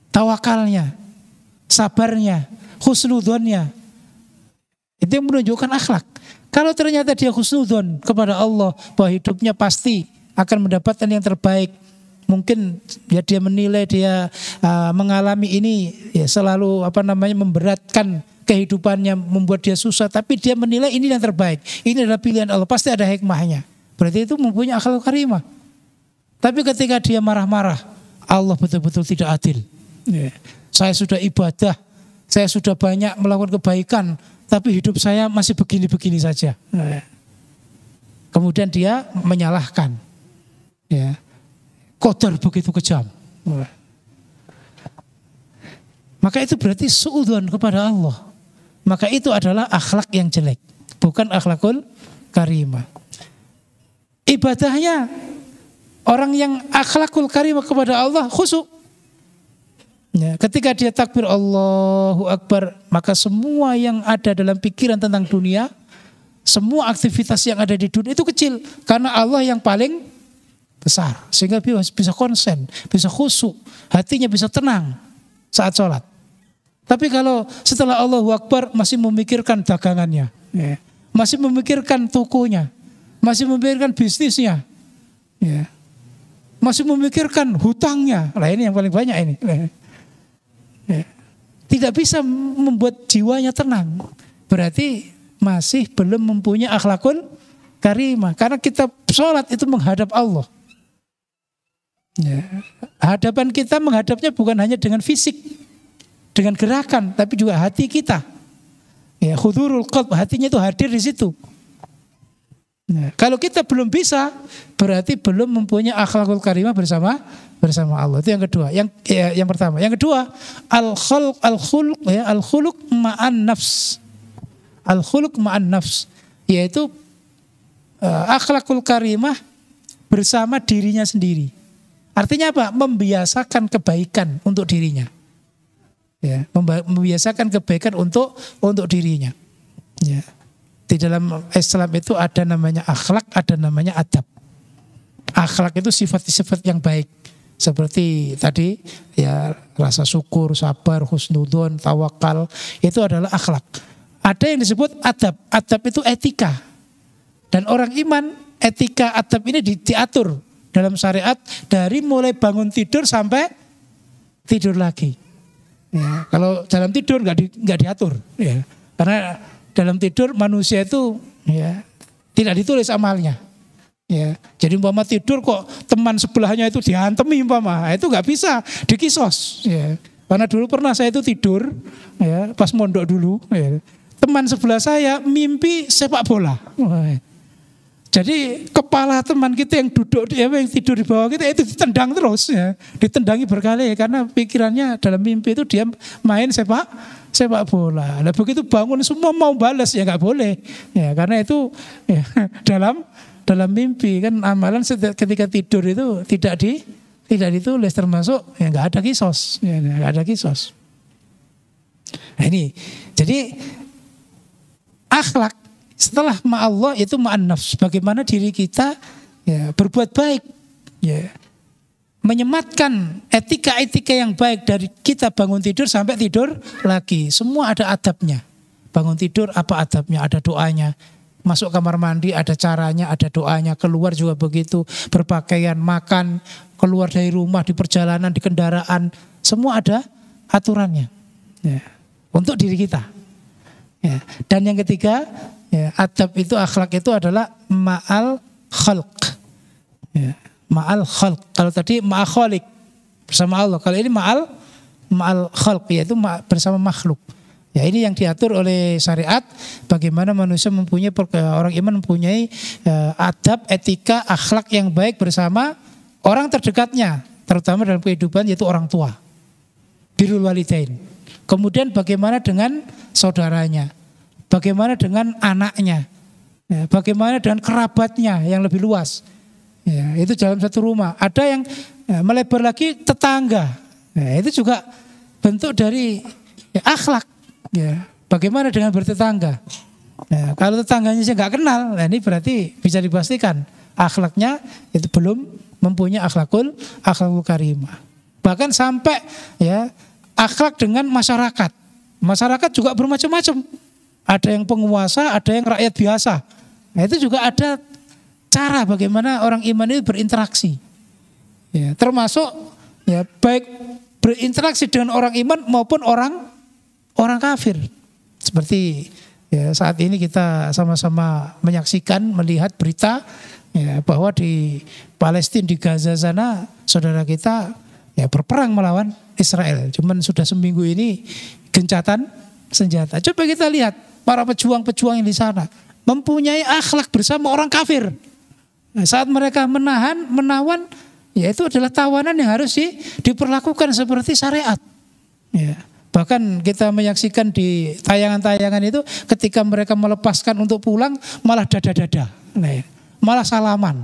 tawakalnya, sabarnya, husnudzonnya. Itu yang menunjukkan akhlak. Kalau ternyata dia husnudzon kepada Allah bahwa hidupnya pasti akan mendapatkan yang terbaik, mungkin ya dia menilai dia mengalami ini ya selalu memberatkan kehidupannya, membuat dia susah, tapi dia menilai ini yang terbaik, ini adalah pilihan Allah, pasti ada hikmahnya. Berarti itu mempunyai akhlakul karimah. Tapi ketika dia marah-marah, Allah betul-betul tidak adil. Ya. Saya sudah ibadah, saya sudah banyak melakukan kebaikan, tapi hidup saya masih begini-begini saja. Ya. Kemudian dia menyalahkan. Ya, qadar begitu kejam. Maka itu berarti suudzon kepada Allah. Maka itu adalah akhlak yang jelek, bukan akhlakul karimah. Ibadahnya orang yang akhlakul karimah kepada Allah khusyuk. Ya, ketika dia takbir Allahu Akbar, maka semua yang ada dalam pikiran tentang dunia, semua aktivitas yang ada di dunia itu kecil karena Allah yang paling besar, sehingga bisa konsen, bisa khusyuk, hatinya bisa tenang saat sholat. Tapi kalau setelah Allahu Akbar masih memikirkan dagangannya, masih memikirkan tokonya, masih memikirkan bisnisnya, masih memikirkan hutangnya, lah ini yang paling banyak ini. Tidak bisa membuat jiwanya tenang. Berarti masih belum mempunyai akhlakul karimah. Karena kita sholat itu menghadap Allah. Hadapan kita menghadapnya bukan hanya dengan fisik, dengan gerakan, tapi juga hati kita. Hudurul qalb, hatinya itu hadir di situ. Kalau kita belum bisa, berarti belum mempunyai akhlakul karimah bersama Allah. Itu yang kedua. Yang pertama. Yang kedua, al-khuluq ma'an nafs. Al-khuluq ma'an nafs, yaitu akhlakul karimah bersama dirinya sendiri. Artinya apa? Membiasakan kebaikan untuk dirinya. Membiasakan kebaikan untuk dirinya. Di dalam Islam itu ada namanya akhlak, ada namanya adab. Akhlak itu sifat-sifat yang baik. Seperti tadi rasa syukur, sabar, husnudzon, tawakal, itu adalah akhlak. Ada yang disebut adab. Adab itu etika. Dan orang iman, etika adab ini diatur dalam syariat dari mulai bangun tidur sampai tidur lagi. Kalau dalam tidur nggak diatur. Karena dalam tidur manusia itu tidak ditulis amalnya. Jadi umpama tidur kok teman sebelahnya itu dihantemi umpama, itu nggak bisa dikisos. Karena dulu pernah saya itu tidur, pas mondok dulu, teman sebelah saya mimpi sepak bola. Jadi kepala teman kita yang duduk, yang tidur di bawah kita itu ditendang terus, ditendangi berkali karena pikirannya dalam mimpi itu dia main sepak bola. Nah begitu bangun semua mau balas nggak boleh, karena itu dalam mimpi kan amalan ketika tidur itu tidak ditulis, termasuk nggak ada kisos, nggak ada kisos. Nah ini jadi akhlak setelah ma'allah itu ma'an nafs. Bagaimana diri kita berbuat baik, menyematkan etika-etika yang baik dari kita bangun tidur sampai tidur lagi. Semua ada adabnya. Bangun tidur apa adabnya? Ada doanya. Masuk kamar mandi ada caranya, ada doanya. Keluar juga begitu. Berpakaian, makan, keluar dari rumah, di perjalanan, di kendaraan. Semua ada aturannya. Untuk diri kita. Dan yang ketiga, adab itu, akhlak itu adalah ma'al khalq. Ma'al khalq. Kalau tadi ma'al khaliq bersama Allah. Kalau ini ma'al khalq, yaitu bersama makhluk. Ini yang diatur oleh syariat. Bagaimana manusia mempunyai, orang iman mempunyai adab, etika, akhlak yang baik bersama orang terdekatnya, terutama dalam kehidupan, yaitu orang tua. Birrul walidain. Kemudian bagaimana dengan saudaranya, bagaimana dengan anaknya, bagaimana dengan kerabatnya yang lebih luas. Itu dalam satu rumah. Ada yang melebar lagi tetangga. Itu juga bentuk dari akhlak. Bagaimana dengan bertetangga. Kalau tetangganya saya nggak kenal, ini berarti bisa dipastikan akhlaknya itu belum mempunyai akhlakul karimah. Bahkan sampai akhlak dengan masyarakat. Masyarakat juga bermacam-macam. Ada yang penguasa, ada yang rakyat biasa. Itu juga ada cara bagaimana orang iman itu berinteraksi. Termasuk baik berinteraksi dengan orang iman maupun orang kafir. Seperti saat ini kita sama-sama menyaksikan, melihat berita bahwa di Palestina, di Gaza sana, saudara kita berperang melawan Israel. Cuman sudah seminggu ini gencatan senjata. Coba kita lihat para pejuang-pejuang yang di sana mempunyai akhlak bersama orang kafir. Saat mereka menawan, itu adalah tawanan yang harus diperlakukan seperti syariat. Bahkan kita menyaksikan di tayangan-tayangan itu ketika mereka melepaskan untuk pulang malah dada-dada, malah salaman,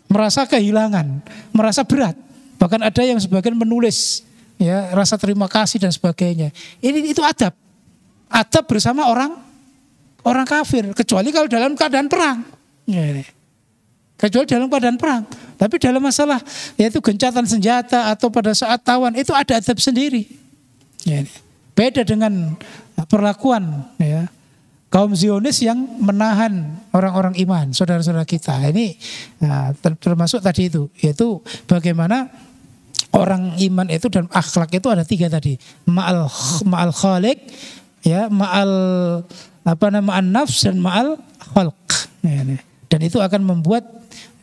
merasa kehilangan, merasa berat. Bahkan ada yang sebagian menulis rasa terima kasih dan sebagainya. Itu adab bersama orang orang kafir, kecuali kalau dalam keadaan perang. Ya, kecuali dalam keadaan perang. Tapi dalam masalah yaitu gencatan senjata atau pada saat tawan itu ada adab sendiri. Ya, beda dengan perlakuan ya, kaum Zionis yang menahan orang-orang iman, saudara-saudara kita. Ini termasuk tadi itu, yaitu bagaimana orang iman itu dan akhlak itu ada 3 tadi. Ma'al khaliq, ya, ma'al nafs dan ma'al khalq. Ya, dan itu akan membuat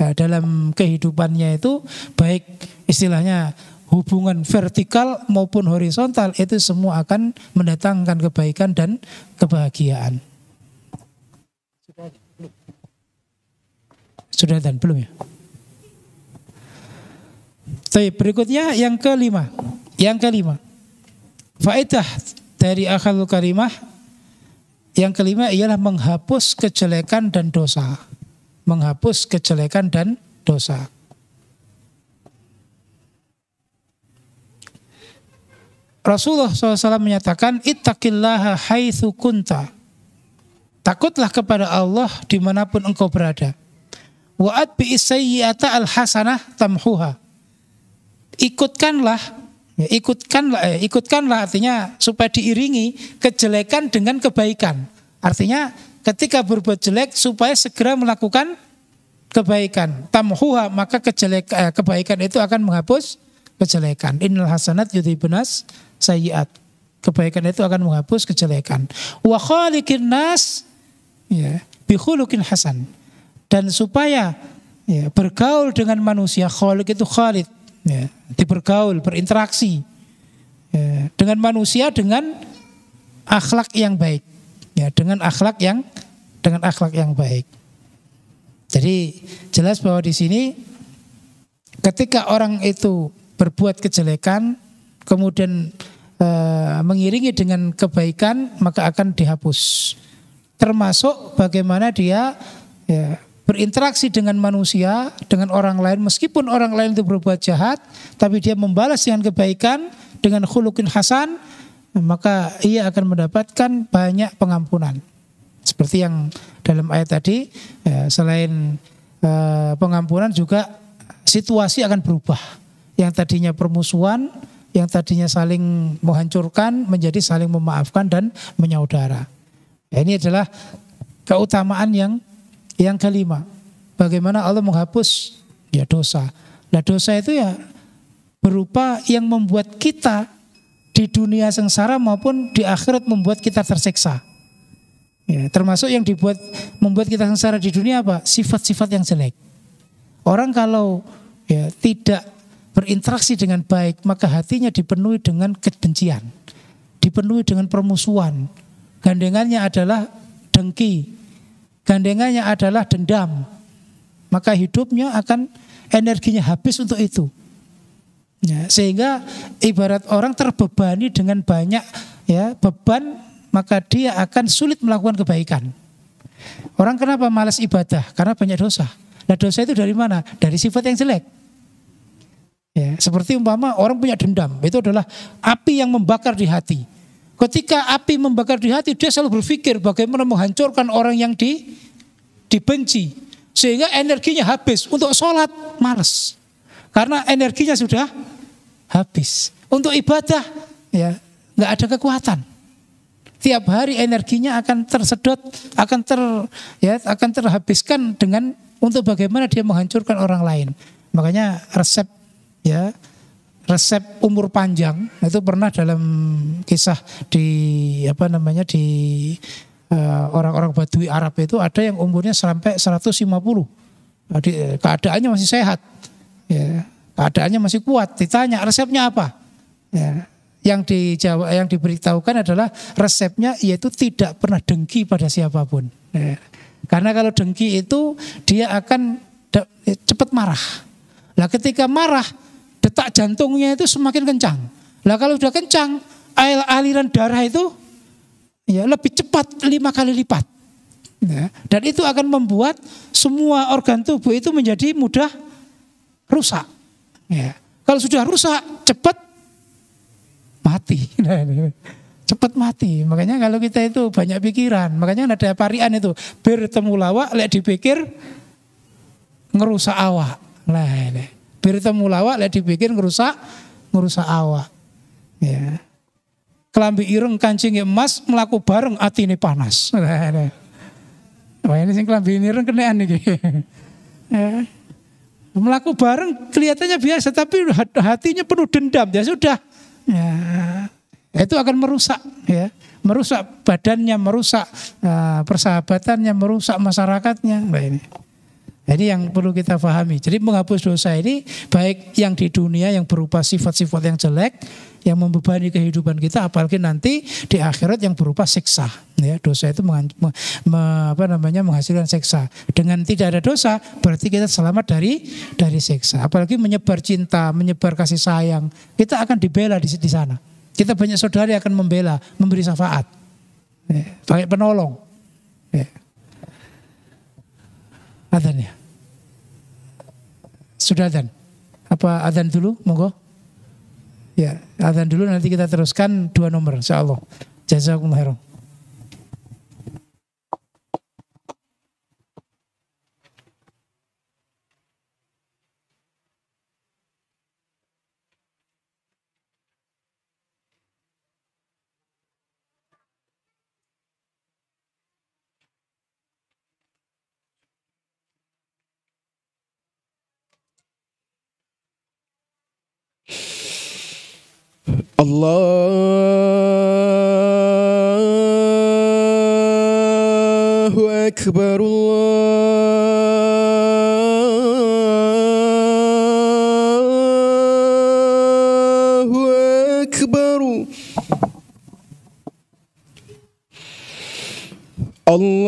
ya, dalam kehidupannya itu baik istilahnya hubungan vertikal maupun horizontal itu semua akan mendatangkan kebaikan dan kebahagiaan. Sudah dan belum ya? Baik, berikutnya yang kelima. Faedah dari akhlakul karimah yang kelima ialah menghapus kejelekan dan dosa. Menghapus kejelekan dan dosa. Rasulullah SAW menyatakan, ittaqillaha haitsu kunta. Takutlah kepada Allah dimanapun engkau berada. Wa atbi'is sayyi'ata al-hasanah tamhuha. Ikutkanlah artinya supaya diiringi kejelekan dengan kebaikan. Artinya ketika berbuat jelek supaya segera melakukan kebaikan. Tamhuha, maka kebaikan itu akan menghapus kejelekan. Innal hasanat yudhibunas sayyi'at. Kebaikan itu akan menghapus kejelekan. Wa khaliqin nas ya bi khuluqin hasan. Dan supaya ya, bergaul dengan manusia, khaliq itu khalid, ya, bergaul, berinteraksi ya, dengan manusia dengan akhlak yang baik, ya, dengan akhlak yang baik. Jadi jelas bahwa di sini ketika orang itu berbuat kejelekan, kemudian mengiringi dengan kebaikan, maka akan dihapus. Termasuk bagaimana dia ya, berinteraksi dengan manusia, dengan orang lain, meskipun orang lain itu berbuat jahat, tapi dia membalas dengan kebaikan, dengan khuluqin hasan, maka ia akan mendapatkan banyak pengampunan. Seperti yang dalam ayat tadi, ya, selain pengampunan juga situasi akan berubah. Yang tadinya permusuhan, yang tadinya saling menghancurkan, menjadi saling memaafkan dan menyaudara. Ya, ini adalah keutamaan yang kelima, bagaimana Allah menghapus ya dosa. Nah dosa itu ya berupa yang membuat kita di dunia sengsara maupun di akhirat membuat kita tersiksa. Ya, termasuk yang membuat kita sengsara di dunia apa? Sifat-sifat yang jelek. Orang kalau ya tidak berinteraksi dengan baik, maka hatinya dipenuhi dengan kebencian, dipenuhi dengan permusuhan. Gandengannya adalah dengki. Gandengannya adalah dendam, maka hidupnya akan energinya habis untuk itu. Ya, sehingga ibarat orang terbebani dengan banyak ya beban, maka dia akan sulit melakukan kebaikan. Orang kenapa malas ibadah? Karena banyak dosa. Nah dosa itu dari mana? Dari sifat yang jelek. Ya, seperti umpama orang punya dendam, itu adalah api yang membakar di hati. Ketika api membakar di hati, dia selalu berpikir bagaimana menghancurkan orang yang dibenci. Sehingga energinya habis. Untuk sholat, malas. Karena energinya sudah habis. Untuk ibadah, ya nggak ada kekuatan. Tiap hari energinya akan tersedot, akan terhabiskan dengan untuk bagaimana dia menghancurkan orang lain. Makanya resep umur panjang itu pernah dalam kisah di orang-orang Badui Arab itu ada yang umurnya sampai 150. Keadaannya masih sehat. Ya, keadaannya masih kuat. Ditanya resepnya apa? Ya, yang diberitahukan adalah resepnya yaitu tidak pernah dengki pada siapapun. Ya, karena kalau dengki itu dia akan cepat marah. Lah ketika marah detak jantungnya itu semakin kencang. Lah kalau sudah kencang, aliran darah itu ya lebih cepat 5 kali lipat. Ya, dan itu akan membuat semua organ tubuh itu menjadi mudah rusak. Ya, kalau sudah rusak cepat mati. cepat mati. Makanya kalau kita itu banyak pikiran, makanya ada parian itu bertemu lawak lek dipikir ngerusak awak. Nah, ini. Bertemu lawak lek dipikir ngerusak awak. Ya. Kelambi ireng kancing emas melaku bareng atine panas. Nah, ini. Wah ini sing kelambi ireng kenaan iki. Ya. Melaku bareng kelihatannya biasa tapi hatinya penuh dendam ya sudah. Ya. Itu akan merusak ya. Merusak badannya, merusak persahabatannya, merusak masyarakatnya. Nah, ini. Jadi yang perlu kita pahami. Jadi menghapus dosa ini baik yang di dunia yang berupa sifat-sifat yang jelek yang membebani kehidupan kita, apalagi nanti di akhirat yang berupa siksa. Ya, dosa itu menghasilkan siksa. Dengan tidak ada dosa berarti kita selamat dari siksa. Apalagi menyebar cinta, menyebar kasih sayang, kita akan dibela di sana. Kita banyak saudara yang akan membela, memberi syafaat, ya, pakai penolong. Ya. Adzan ya. Sudah adzan? Apa adzan dulu? Monggo. Ya, adzan dulu nanti kita teruskan 2 nomor insyaallah. Jazakumullah khairan. Allahu Akbar, Allahu Akbar, Allahu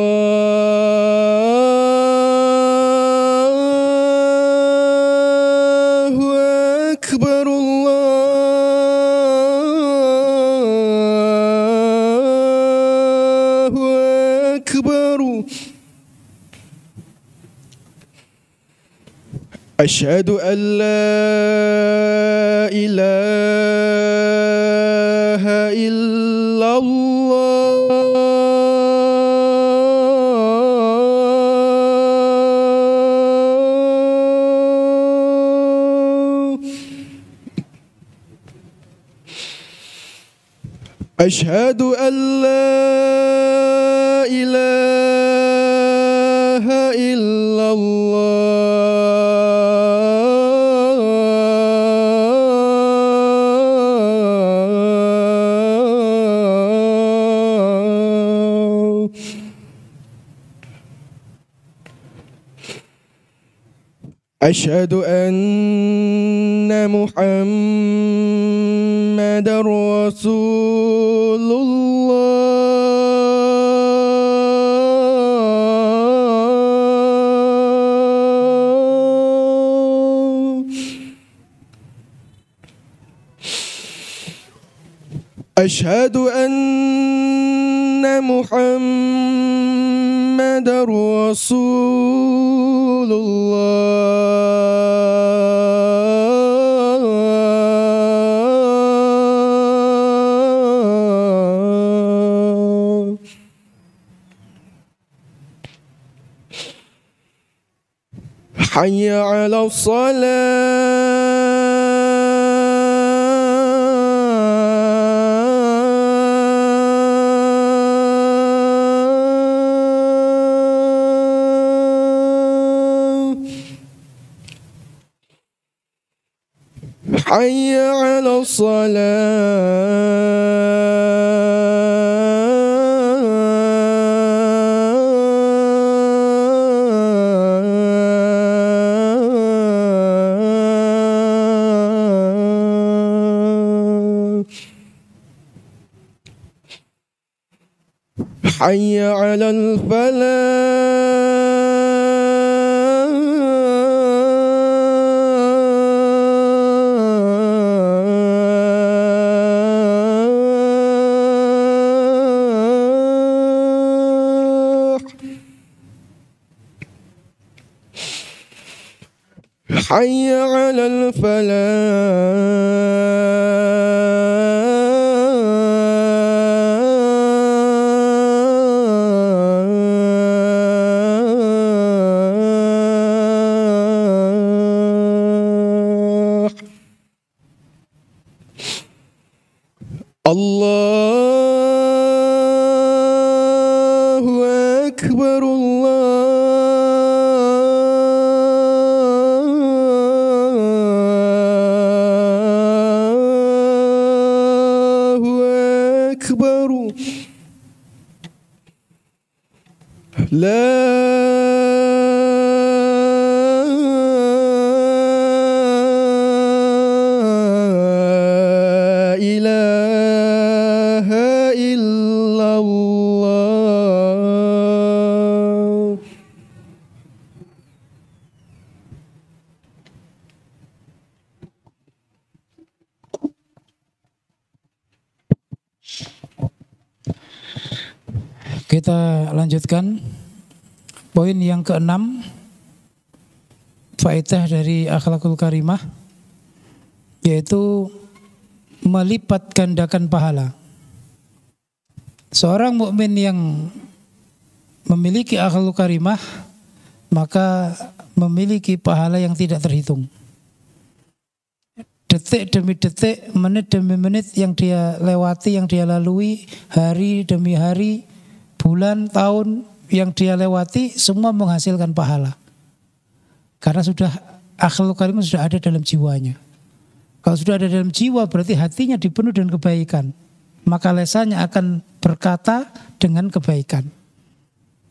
Akbar, Allahu Akbar. Asyhadu an la ilaha illallah. Asyhadu an la ilaha illallah. Asyhadu anna Muhammadar Rasulullah. Asyhadu anna Muhammadar Rasulullah. Hayya 'alas salah. Hayya 'alas salah. Hayya 'alal falah. Hayya 'alal falah. Allahu Akbar, Allahu Akbar. La ilaha illallah. Kita lanjutkan poin yang keenam, faedah dari akhlakul karimah, yaitu melipat gandakan pahala. Seorang mukmin yang memiliki akhlakul karimah maka memiliki pahala yang tidak terhitung. Detik demi detik, menit demi menit yang dia lewati, yang dia lalui, hari demi hari, bulan, tahun yang dia lewati, semua menghasilkan pahala. Karena sudah akhlakul karimah sudah ada dalam jiwanya. Kalau sudah ada dalam jiwa berarti hatinya dipenuhi dengan kebaikan. Maka lesannya akan berkata dengan kebaikan.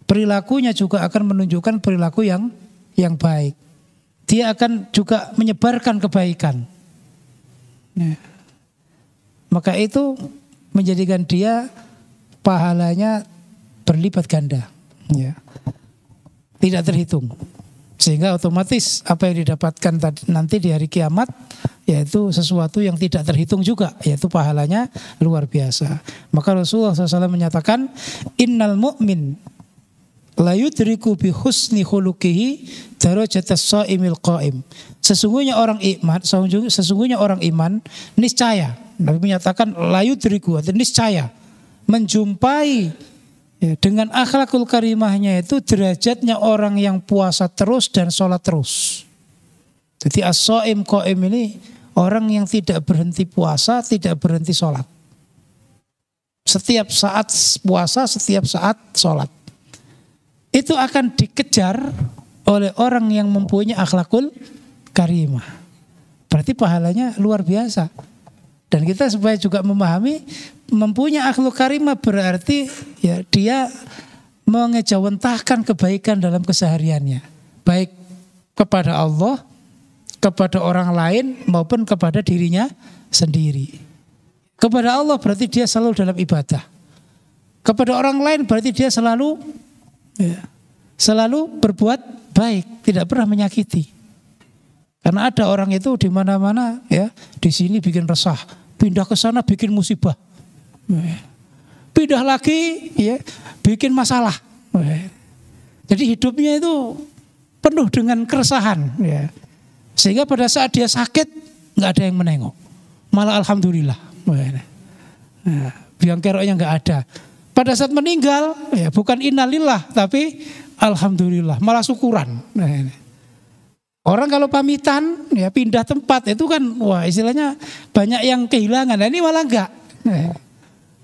Perilakunya juga akan menunjukkan perilaku yang baik. Dia akan juga menyebarkan kebaikan. Ya. Maka itu menjadikan dia pahalanya berlipat ganda. Ya. Tidak terhitung. Sehingga otomatis apa yang didapatkan nanti di hari kiamat yaitu sesuatu yang tidak terhitung juga, yaitu pahalanya luar biasa. Maka Rasulullah SAW menyatakan, innal mu'min la yudriku bi husni khuluqihi darajatas shaimil qa'im. Sesungguhnya orang iman niscaya, Nabi menyatakan la yudriku, artinya niscaya menjumpai ya, dengan akhlakul karimahnya itu derajatnya orang yang puasa terus dan sholat terus. Jadi as-shaim qa'im ini orang yang tidak berhenti puasa, tidak berhenti sholat. Setiap saat puasa, setiap saat sholat. Itu akan dikejar oleh orang yang mempunyai akhlakul karimah. Berarti pahalanya luar biasa. Dan kita supaya juga memahami, mempunyai akhlak karimah berarti ya dia mengejawantahkan kebaikan dalam kesehariannya. Baik kepada Allah, kepada orang lain maupun kepada dirinya sendiri. Kepada Allah berarti dia selalu dalam ibadah. Kepada orang lain berarti dia selalu berbuat baik, tidak pernah menyakiti. Karena ada orang itu di mana-mana ya, di sini bikin resah, pindah ke sana bikin musibah. Pindah lagi ya, bikin masalah. Jadi hidupnya itu penuh dengan keresahan ya. Sehingga pada saat dia sakit nggak ada yang menengok, malah alhamdulillah, biang keroknya nggak ada. Pada saat meninggal, ya bukan innalillah tapi alhamdulillah, malah syukuran. Orang kalau pamitan, ya pindah tempat itu kan, wah istilahnya banyak yang kehilangan. Nah, ini malah enggak.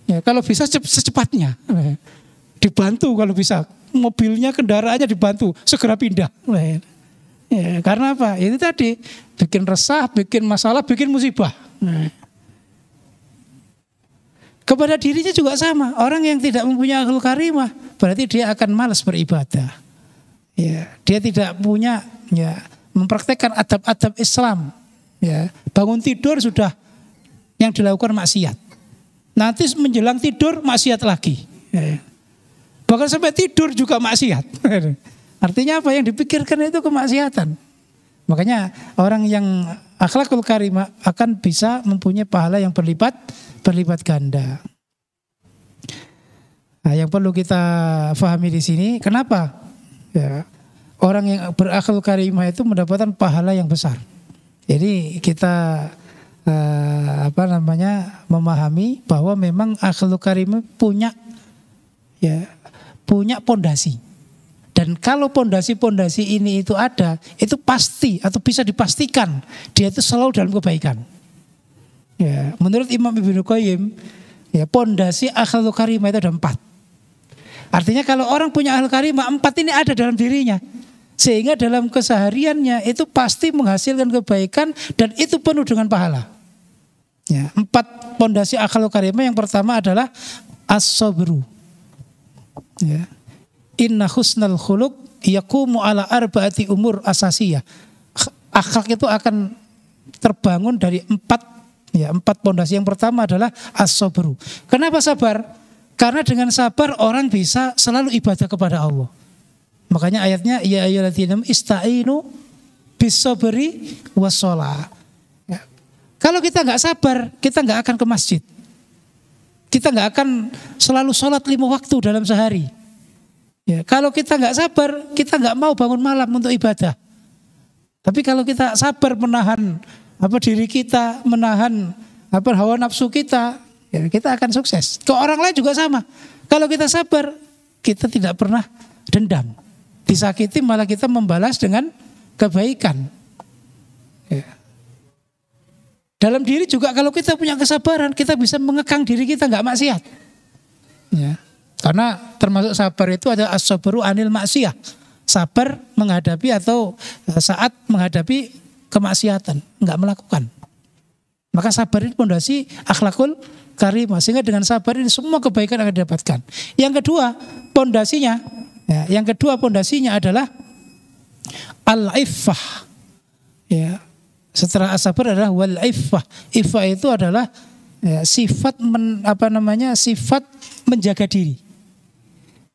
Ya, kalau bisa secepatnya, dibantu kalau bisa, mobilnya, kendaraannya dibantu, segera pindah. Ya, karena apa? Itu tadi bikin resah, bikin masalah, bikin musibah. Kepada dirinya juga sama. Orang yang tidak mempunyai akhlak karimah berarti dia akan malas beribadah. Ya, dia tidak punya ya mempraktekkan adab-adab Islam. Ya, bangun tidur sudah yang dilakukan maksiat. Nanti menjelang tidur maksiat lagi. Ya. Bahkan sampai tidur juga maksiat. Artinya apa? Yang dipikirkan itu kemaksiatan. Makanya orang yang akhlakul karimah akan bisa mempunyai pahala yang berlipat ganda. Nah, yang perlu kita fahami di sini, kenapa? Ya, orang yang berakhlakul karimah itu mendapatkan pahala yang besar. Jadi kita memahami bahwa memang akhlakul karimah punya pondasi. Dan kalau pondasi-pondasi ini itu ada, itu pasti atau bisa dipastikan dia itu selalu dalam kebaikan. Ya, menurut Imam Ibnu Qayyim, Ya, pondasi akhlakul karimah itu ada 4. Artinya kalau orang punya akhlakul karimah, 4 ini ada dalam dirinya. Sehingga dalam kesehariannya itu pasti menghasilkan kebaikan dan itu penuh dengan pahala. Ya, 4 pondasi akhlakul karimah. Yang pertama adalah as-sabru. Ya. Inna husnal khuluq yaqumu ala arba'ati umur asasiyah. Akhlak itu akan terbangun dari 4 pondasi. Yang pertama adalah as-sabru. Kenapa sabar? Karena dengan sabar orang bisa selalu ibadah kepada Allah. Makanya ayatnya ya ayyuhalladzina ista'inu bis-sabri was-shalah. Ya. Kalau kita nggak sabar, kita nggak akan ke masjid. Kita nggak akan selalu sholat 5 waktu dalam sehari. Ya, kalau kita nggak sabar, kita nggak mau bangun malam untuk ibadah. Tapi kalau kita sabar menahan diri kita, menahan hawa nafsu kita, ya kita akan sukses. Ke orang lain juga sama. Kalau kita sabar, kita tidak pernah dendam. Disakiti malah kita membalas dengan kebaikan. Ya. Dalam diri juga kalau kita punya kesabaran, kita bisa mengekang diri kita nggak maksiat. Ya. Karena termasuk sabar itu ada as-sabru anil maksiyah. Sabar menghadapi atau saat menghadapi kemaksiatan, nggak melakukan. Maka sabar ini pondasi akhlakul karimah. Sehingga dengan sabar ini semua kebaikan akan didapatkan. Yang kedua pondasinya adalah al-iffah. Ya. Setelah as-sabar adalah wal-iffah. Iffah itu adalah sifat sifat menjaga diri.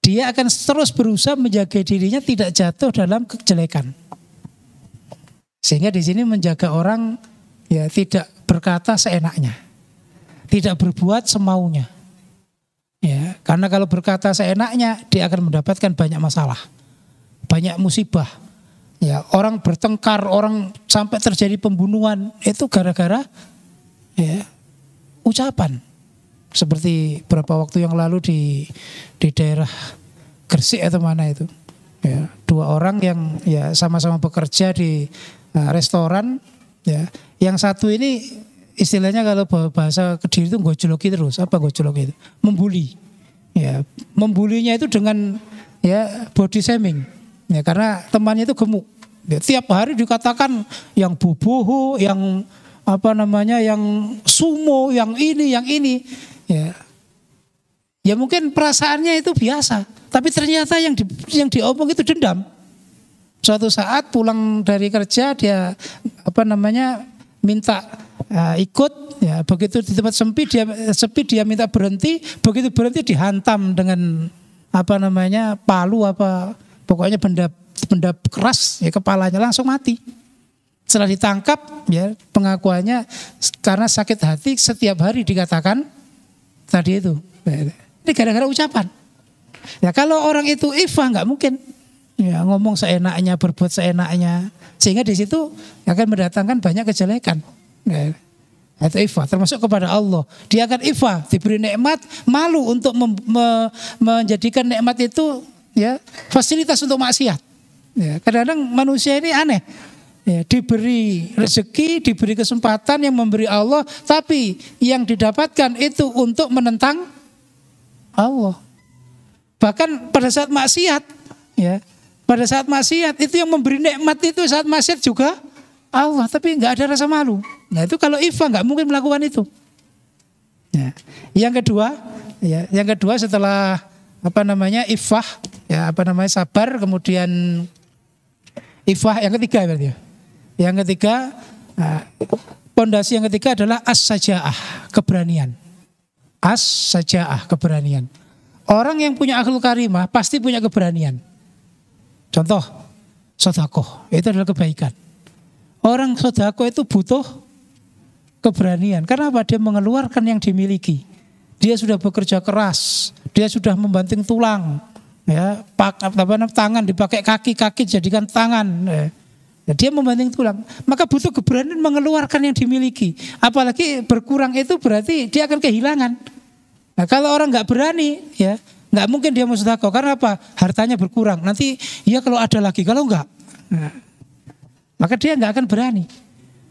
Dia akan terus berusaha menjaga dirinya tidak jatuh dalam kejelekan. Sehingga di sini menjaga orang ya tidak berkata seenaknya, tidak berbuat semaunya. Ya, karena kalau berkata seenaknya dia akan mendapatkan banyak masalah, banyak musibah. Ya, orang bertengkar, orang sampai terjadi pembunuhan itu gara-gara ya ucapan. Seperti beberapa waktu yang lalu di daerah Gresik atau mana itu, ya, 2 orang yang ya sama-sama bekerja di restoran, ya, yang satu ini istilahnya kalau bahasa Kediri itu gojloki terus, gojloki itu? Membuli, ya, membulinya itu dengan ya body shaming, ya, karena temannya itu gemuk, ya, tiap hari dikatakan yang boboho, yang yang sumo, yang ini. Ya mungkin perasaannya itu biasa, tapi ternyata yang diomong itu dendam. Suatu saat pulang dari kerja dia minta ikut, ya begitu di tempat sepi dia minta berhenti, begitu berhenti dihantam dengan palu pokoknya benda keras ya kepalanya langsung mati. Setelah ditangkap ya pengakuannya karena sakit hati setiap hari dikatakan tadi itu. Ini gara-gara ucapan. Ya kalau orang itu iffah nggak mungkin ya ngomong seenaknya, berbuat seenaknya, sehingga di situ akan mendatangkan banyak kejelekan. Ya, itu iffah termasuk kepada Allah. Dia akan iffah, diberi nikmat, malu untuk menjadikan nikmat itu ya fasilitas untuk maksiat. Ya, kadang-kadang manusia ini aneh. Ya, diberi rezeki, diberi kesempatan yang memberi Allah, tapi yang didapatkan itu untuk menentang Allah. Bahkan pada saat maksiat, ya, pada saat maksiat itu yang memberi nikmat itu saat maksiat juga Allah, tapi nggak ada rasa malu. Nah itu kalau iffah nggak mungkin melakukan itu. Ya. Yang kedua setelah iffah, ya sabar, kemudian iffah yang ketiga berarti. Yang ketiga, pondasi yang ketiga adalah as-sajaah, keberanian. As-sajaah, keberanian. Orang yang punya akhlul karimah pasti punya keberanian. Contoh, sedekah, itu adalah kebaikan. Orang sedekah itu butuh keberanian. Karena apa? Dia mengeluarkan yang dimiliki. Dia sudah bekerja keras, dia sudah membanting tulang, ya, tangan dipakai kaki jadikan tangan. Ya. Dia membanting tulang, maka butuh keberanian mengeluarkan yang dimiliki. Apalagi berkurang itu berarti dia akan kehilangan. Nah, kalau orang nggak berani, ya nggak mungkin dia mau sedekah. Karena apa? Hartanya berkurang. Nanti ya kalau ada lagi, kalau nggak, nah, maka dia nggak akan berani.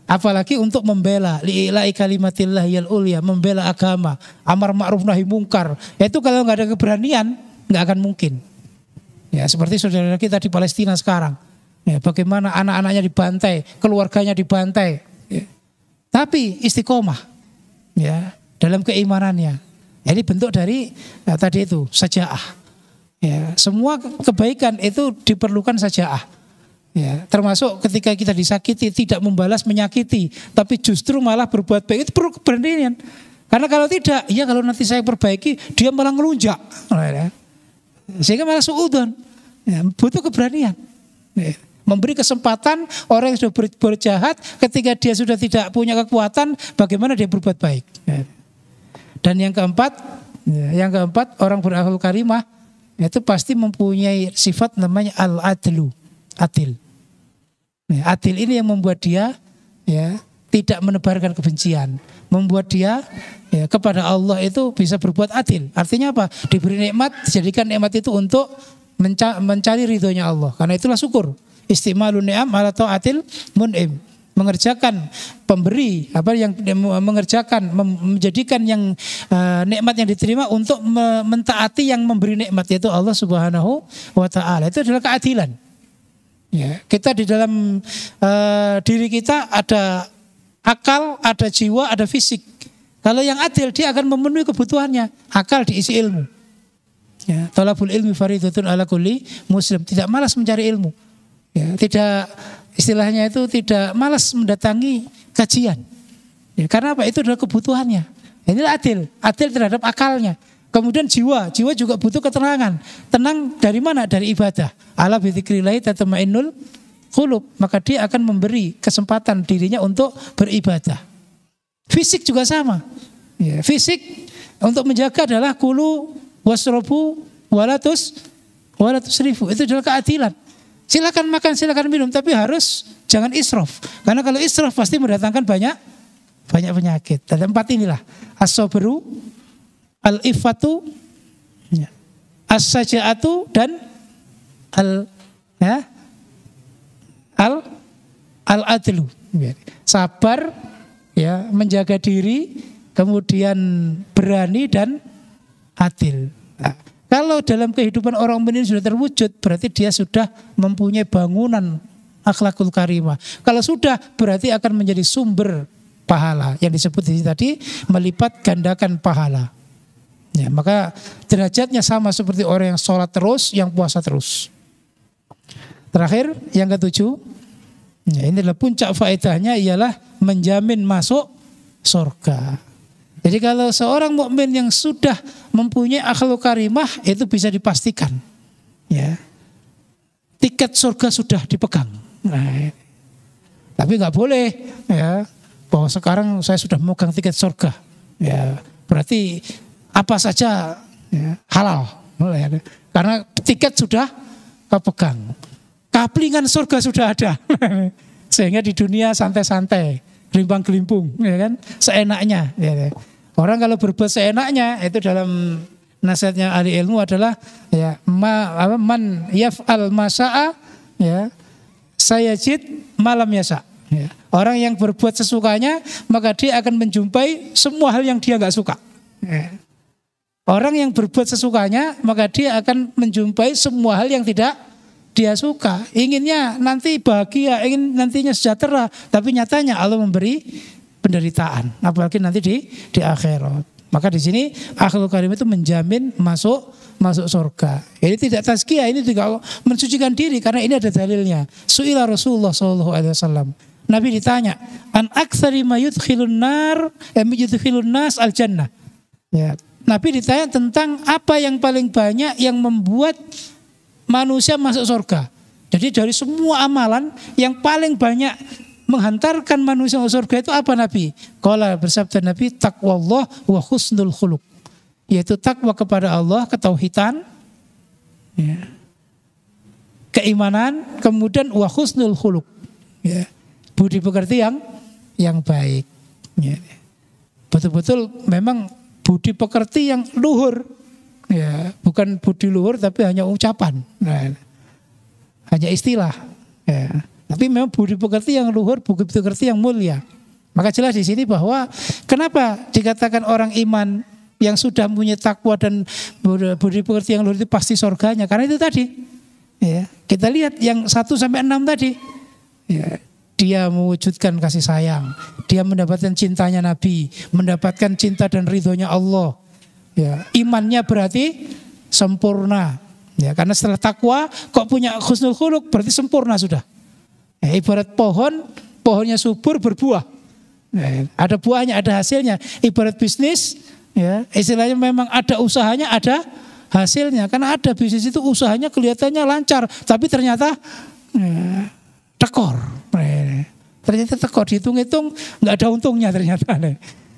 Apalagi untuk membela li'ila'i kalimatillahil ulya, membela agama, amar ma'ruf nahi mungkar. Itu kalau nggak ada keberanian, nggak akan mungkin. Ya, seperti saudara kita di Palestina sekarang. Ya, bagaimana anak-anaknya dibantai, keluarganya dibantai. Ya. Tapi istiqomah, ya, dalam keimanannya. Ini bentuk dari tadi itu sajaah. Ya, semua kebaikan itu diperlukan sajaah. Ya, termasuk ketika kita disakiti tidak membalas menyakiti, tapi justru malah berbuat baik, itu perlu keberanian. Karena kalau tidak, ya kalau nanti saya perbaiki dia malah ngelunjak, sehingga malah suudon. Ya, butuh keberanian. Ya, memberi kesempatan orang yang sudah berbuat jahat, ketika dia sudah tidak punya kekuatan, bagaimana dia berbuat baik. Ya. Dan yang keempat orang berakhlak karimah itu pasti mempunyai sifat namanya al-adlu. Adil. Ya, adil ini yang membuat dia ya tidak menebarkan kebencian, membuat dia ya, kepada Allah itu bisa berbuat adil. Artinya apa? Diberi nikmat, dijadikan nikmat itu untuk mencari ridhonya Allah. Karena itulah syukur. Istimalun ni'am ala ta'atil mun'im. Mengerjakan pemberi apa yang mengerjakan menjadikan yang nikmat yang diterima untuk mentaati yang memberi nikmat, yaitu Allah Subhanahu wa taala. Itu adalah keadilan. Ya, kita di dalam diri kita ada akal, ada jiwa, ada fisik. Kalau yang adil dia akan memenuhi kebutuhannya. Akal diisi ilmu. Ya, talabul ilmi faridatun ala kulli muslim. Tidak malas mencari ilmu. Ya, tidak istilahnya itu tidak malas mendatangi kajian. Ya, karena apa? Itu adalah kebutuhannya. Inilah adil terhadap akalnya. Kemudian jiwa juga butuh ketenangan. Tenang dari mana? Dari ibadah. Ala bi dzikrillah tatma'innul qulub. Maka dia akan memberi kesempatan dirinya untuk beribadah. Fisik juga sama. Ya, fisik untuk menjaga adalah kulu wasrobu walatus rifu. Itu adalah keadilan. Silakan makan, silakan minum, tapi harus jangan israf. Karena kalau israf pasti mendatangkan banyak penyakit. Dan empat inilah as-sabru, al-iffatu, as-saja'atu, dan al-adlu. Sabar, ya, menjaga diri, kemudian berani dan adil. Nah, kalau dalam kehidupan orang mukmin sudah terwujud, berarti dia sudah mempunyai bangunan akhlakul karimah. Kalau sudah, berarti akan menjadi sumber pahala yang disebut di sini tadi, melipat gandakan pahala. Ya, maka derajatnya sama seperti orang yang sholat terus, yang puasa terus. Terakhir, yang ketujuh, ya, ini adalah puncak faedahnya ialah menjamin masuk surga. Jadi kalau seorang mukmin yang sudah mempunyai akhlak karimah itu bisa dipastikan, ya, tiket surga sudah dipegang. Nah, tapi nggak boleh, ya, bahwa sekarang saya sudah memegang tiket surga, ya, berarti apa saja ya, halal, ya, karena tiket sudah kepegang, kaplingan surga sudah ada, sehingga di dunia santai-santai, gelimpang-gelimpung, ya kan, seenaknya. Ya. Orang kalau berbuat seenaknya itu dalam nasihatnya ahli ilmu adalah ya man yaf'al masa'a ya sayajid malam yasa. Ya. Orang yang berbuat sesukanya maka dia akan menjumpai semua hal yang dia nggak suka. Ya. Orang yang berbuat sesukanya maka dia akan menjumpai semua hal yang tidak dia suka. Inginnya nanti bahagia, ingin nantinya sejahtera, tapi nyatanya Allah memberi penderitaan, apalagi nanti di akhirat. Maka di sini akhlak karim itu menjamin masuk surga. Ini tidak tazkiyah, ini tidak mensucikan diri, karena ini ada dalilnya. Su'ila Rasulullah SAW. Nabi ditanya, an aktsari ma yudkhilun nas al jannah. Ya, Nabi ditanya tentang apa yang paling banyak yang membuat manusia masuk surga. Jadi dari semua amalan yang paling banyak menghantarkan manusia ke surga itu apa Nabi? Qala, bersabda Nabi, taqwallah wa husnul khuluq. Yaitu takwa kepada Allah, ketauhidan, ya, keimanan, kemudian wa husnul khuluq, ya, budi pekerti yang baik. Ya. Betul-betul memang budi pekerti yang luhur, ya, bukan budi luhur tapi hanya ucapan, nah, hanya istilah. Ya. Tapi memang budi pekerti yang luhur, budi pekerti yang mulia. Maka jelas di sini bahwa kenapa dikatakan orang iman yang sudah punya takwa dan budi pekerti yang luhur itu pasti surganya. Karena itu tadi. Ya, kita lihat yang 1 sampai 6 tadi. Ya, dia mewujudkan kasih sayang, dia mendapatkan cintanya Nabi, mendapatkan cinta dan ridhonya Allah. Ya, imannya berarti sempurna. Ya, karena setelah takwa kok punya husnul khuluq berarti sempurna sudah. Ya, ibarat pohonnya subur berbuah. Ya, ada buahnya, ada hasilnya. Ibarat bisnis, ya, istilahnya memang ada usahanya, ada hasilnya. Karena ada bisnis itu usahanya kelihatannya lancar, tapi ternyata tekor. Ternyata tekor, dihitung-hitung nggak ada untungnya ternyata.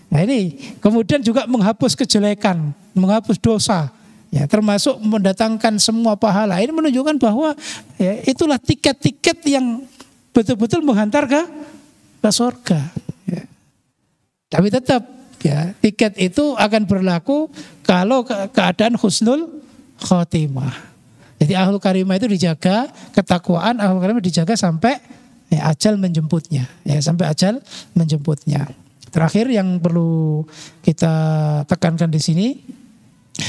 Nah ini kemudian juga menghapus kejelekan, menghapus dosa, ya, termasuk mendatangkan semua pahala. Ini menunjukkan bahwa ya, itulah tiket-tiket yang betul-betul menghantar ke surga. Ya. Tapi tetap ya tiket itu akan berlaku kalau keadaan husnul khotimah. Jadi ahlul karimah itu dijaga, ketakwaan ahlul karimah dijaga sampai ya, ajal menjemputnya, ya, sampai ajal menjemputnya. Terakhir yang perlu kita tekankan di sini,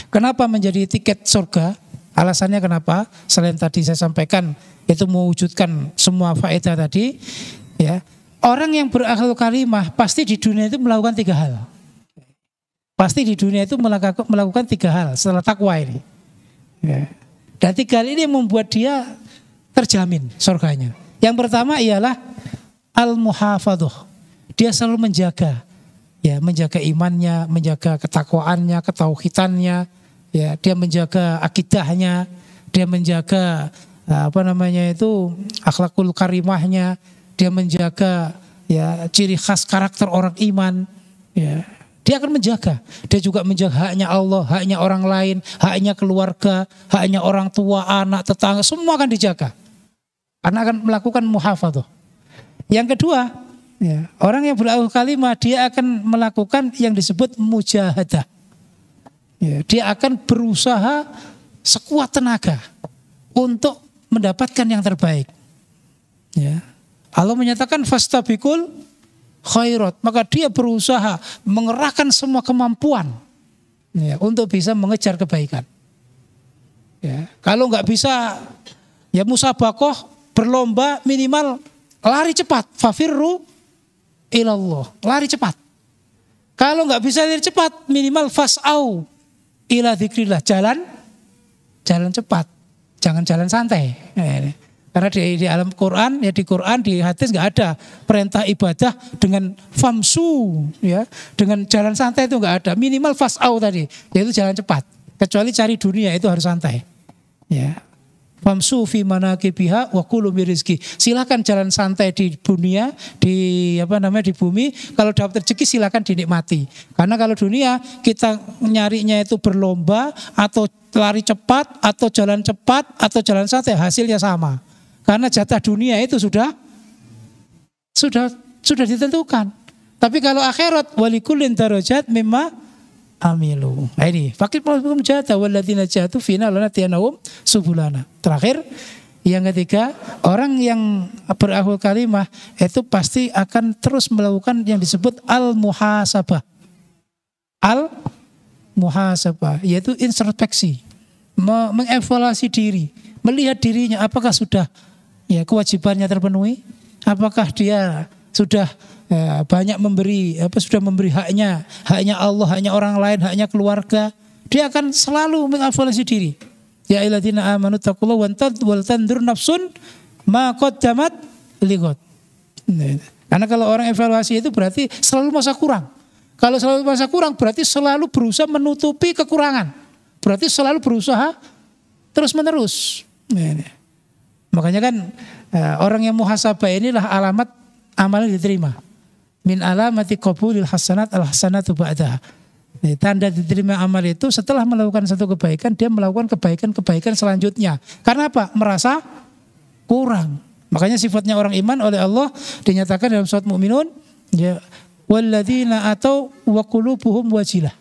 kenapa menjadi tiket surga? Alasannya kenapa? Selain tadi saya sampaikan, itu mewujudkan semua faedah tadi, ya. Orang yang berakhlak karimah pasti di dunia itu melakukan 3 hal. Pasti di dunia itu melakukan 3 hal setelah takwa ini. Ya. Dan 3 hal ini yang membuat dia terjamin surganya. Yang pertama ialah al-muhafadhah. Dia selalu menjaga, ya, menjaga imannya, menjaga ketakwaannya, ketauhidannya, ya, dia menjaga akidahnya, dia menjaga akhlakul karimahnya, dia menjaga ya ciri khas karakter orang iman, ya. Dia akan menjaga. Dia juga menjaga haknya Allah, haknya orang lain, haknya keluarga, haknya orang tua, anak, tetangga, semua akan dijaga. Karena akan melakukan muhafadzah. Yang kedua, ya, orang yang berakhlak karimah dia akan melakukan yang disebut mujahadah. Ya, dia akan berusaha sekuat tenaga untuk mendapatkan yang terbaik. Ya. Allah menyatakan fastabiqul khairat, maka dia berusaha mengerahkan semua kemampuan, ya, untuk bisa mengejar kebaikan. Ya. Kalau nggak bisa, ya musabaqah, berlomba, minimal lari cepat, fafirru ilallah, lari cepat. Kalau nggak bisa lari cepat, minimal fas'au ila dzikrillah, jalan cepat, jangan jalan santai. Karena di alam Quran, ya di Quran, di hadis nggak ada perintah ibadah dengan famsu, ya, dengan jalan santai itu nggak ada. Minimal fas'au tadi, yaitu jalan cepat. Kecuali cari dunia itu harus santai. Ya. Famsu fi manaqibiha wa kulu birizqi. Silakan jalan santai di dunia, di bumi. Kalau dapat rezeki silakan dinikmati. Karena kalau dunia kita nyarinya itu berlomba atau lari cepat atau jalan santai, hasilnya sama. Karena jatah dunia itu sudah ditentukan. Tapi kalau akhirat walikullin darajat mimma amilu. Nah ini fakir pelum jatah walladzina jahadu fina lanatiyanahum subulana. Terakhir yang ketiga, orang yang berakhlak karimah itu pasti akan terus melakukan yang disebut al-muhasabah. Al-muhasabah yaitu introspeksi, mengevaluasi diri, melihat dirinya apakah sudah ya kewajibannya terpenuhi, apakah dia sudah banyak memberi sudah memberi haknya Allah, haknya orang lain, haknya keluarga. Dia akan selalu mengevaluasi diri. Ya ayyuhalladzina amanu taqullaha wal tanzur nafsun ma qaddamat lighad. Karena kalau orang evaluasi itu berarti selalu masa kurang. Kalau selalu masa kurang berarti selalu berusaha menutupi kekurangan. Berarti selalu berusaha terus-menerus. Makanya kan orang yang muhasabah inilah alamat amalnya diterima. Min alamati qabulil hasanat al-hasanatu ba'daha. Tanda diterima amal itu setelah melakukan satu kebaikan, dia melakukan kebaikan-kebaikan selanjutnya. Karena apa? Merasa kurang. Makanya sifatnya orang iman oleh Allah dinyatakan dalam surat Mu'minun, ya walladzina atau wa qulubuhum wajilah.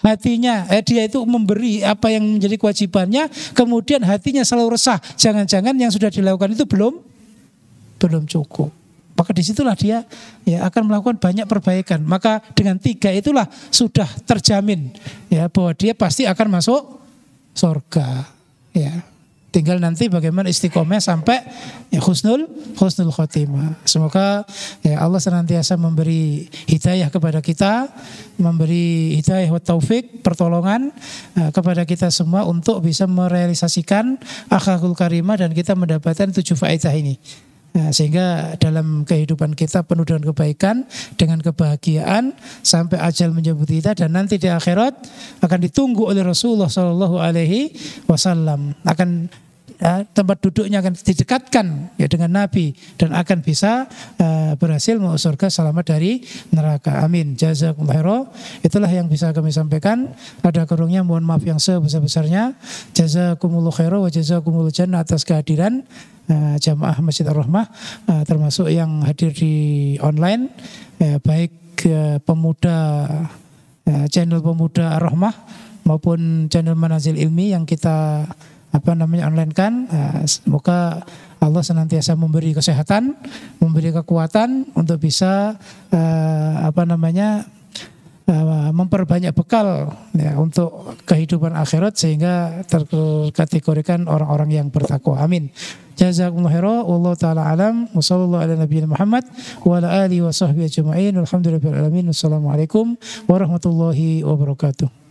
Hatinya, dia itu memberi apa yang menjadi kewajibannya, kemudian hatinya selalu resah. Jangan-jangan yang sudah dilakukan itu belum belum cukup. Maka disitulah dia ya akan melakukan banyak perbaikan. Maka dengan 3 itulah sudah terjamin ya bahwa dia pasti akan masuk surga. Ya, tinggal nanti bagaimana istiqomah sampai ya husnul khotimah. Semoga ya Allah senantiasa memberi hidayah kepada kita, memberi hidayah wa taufik, pertolongan kepada kita semua untuk bisa merealisasikan akhlakul karimah dan kita mendapatkan 7 faedah ini. Nah, sehingga dalam kehidupan kita penuh dengan kebaikan, dengan kebahagiaan sampai ajal menjemput kita, dan nanti di akhirat akan ditunggu oleh Rasulullah SAW, akan tempat duduknya akan didekatkan ya dengan Nabi dan akan bisa berhasil masuk surga selamat dari neraka. Amin. Jazakumullah khairan. Itulah yang bisa kami sampaikan. Ada kurangnya mohon maaf yang sebesar-besarnya. Jazakumullah khairan wa jazakumullah jannah atas kehadiran jamaah Masjid Ar-Rahmah, termasuk yang hadir di online, baik pemuda channel pemuda Ar-Rahmah maupun channel Manazil Ilmi yang kita online kan. Semoga Allah senantiasa memberi kesehatan, memberi kekuatan untuk bisa memperbanyak bekal ya, untuk kehidupan akhirat sehingga terkategorikan orang-orang yang bertakwa. Amin. Jazakumullah khairan. Wallahu taala alam. Wa sallallahu ala nabiyina Muhammad wa ala alihi wa sahbihi ajma'in. Alhamdulillahirabbil alamin. Wassalamualaikum warahmatullahi wabarakatuh.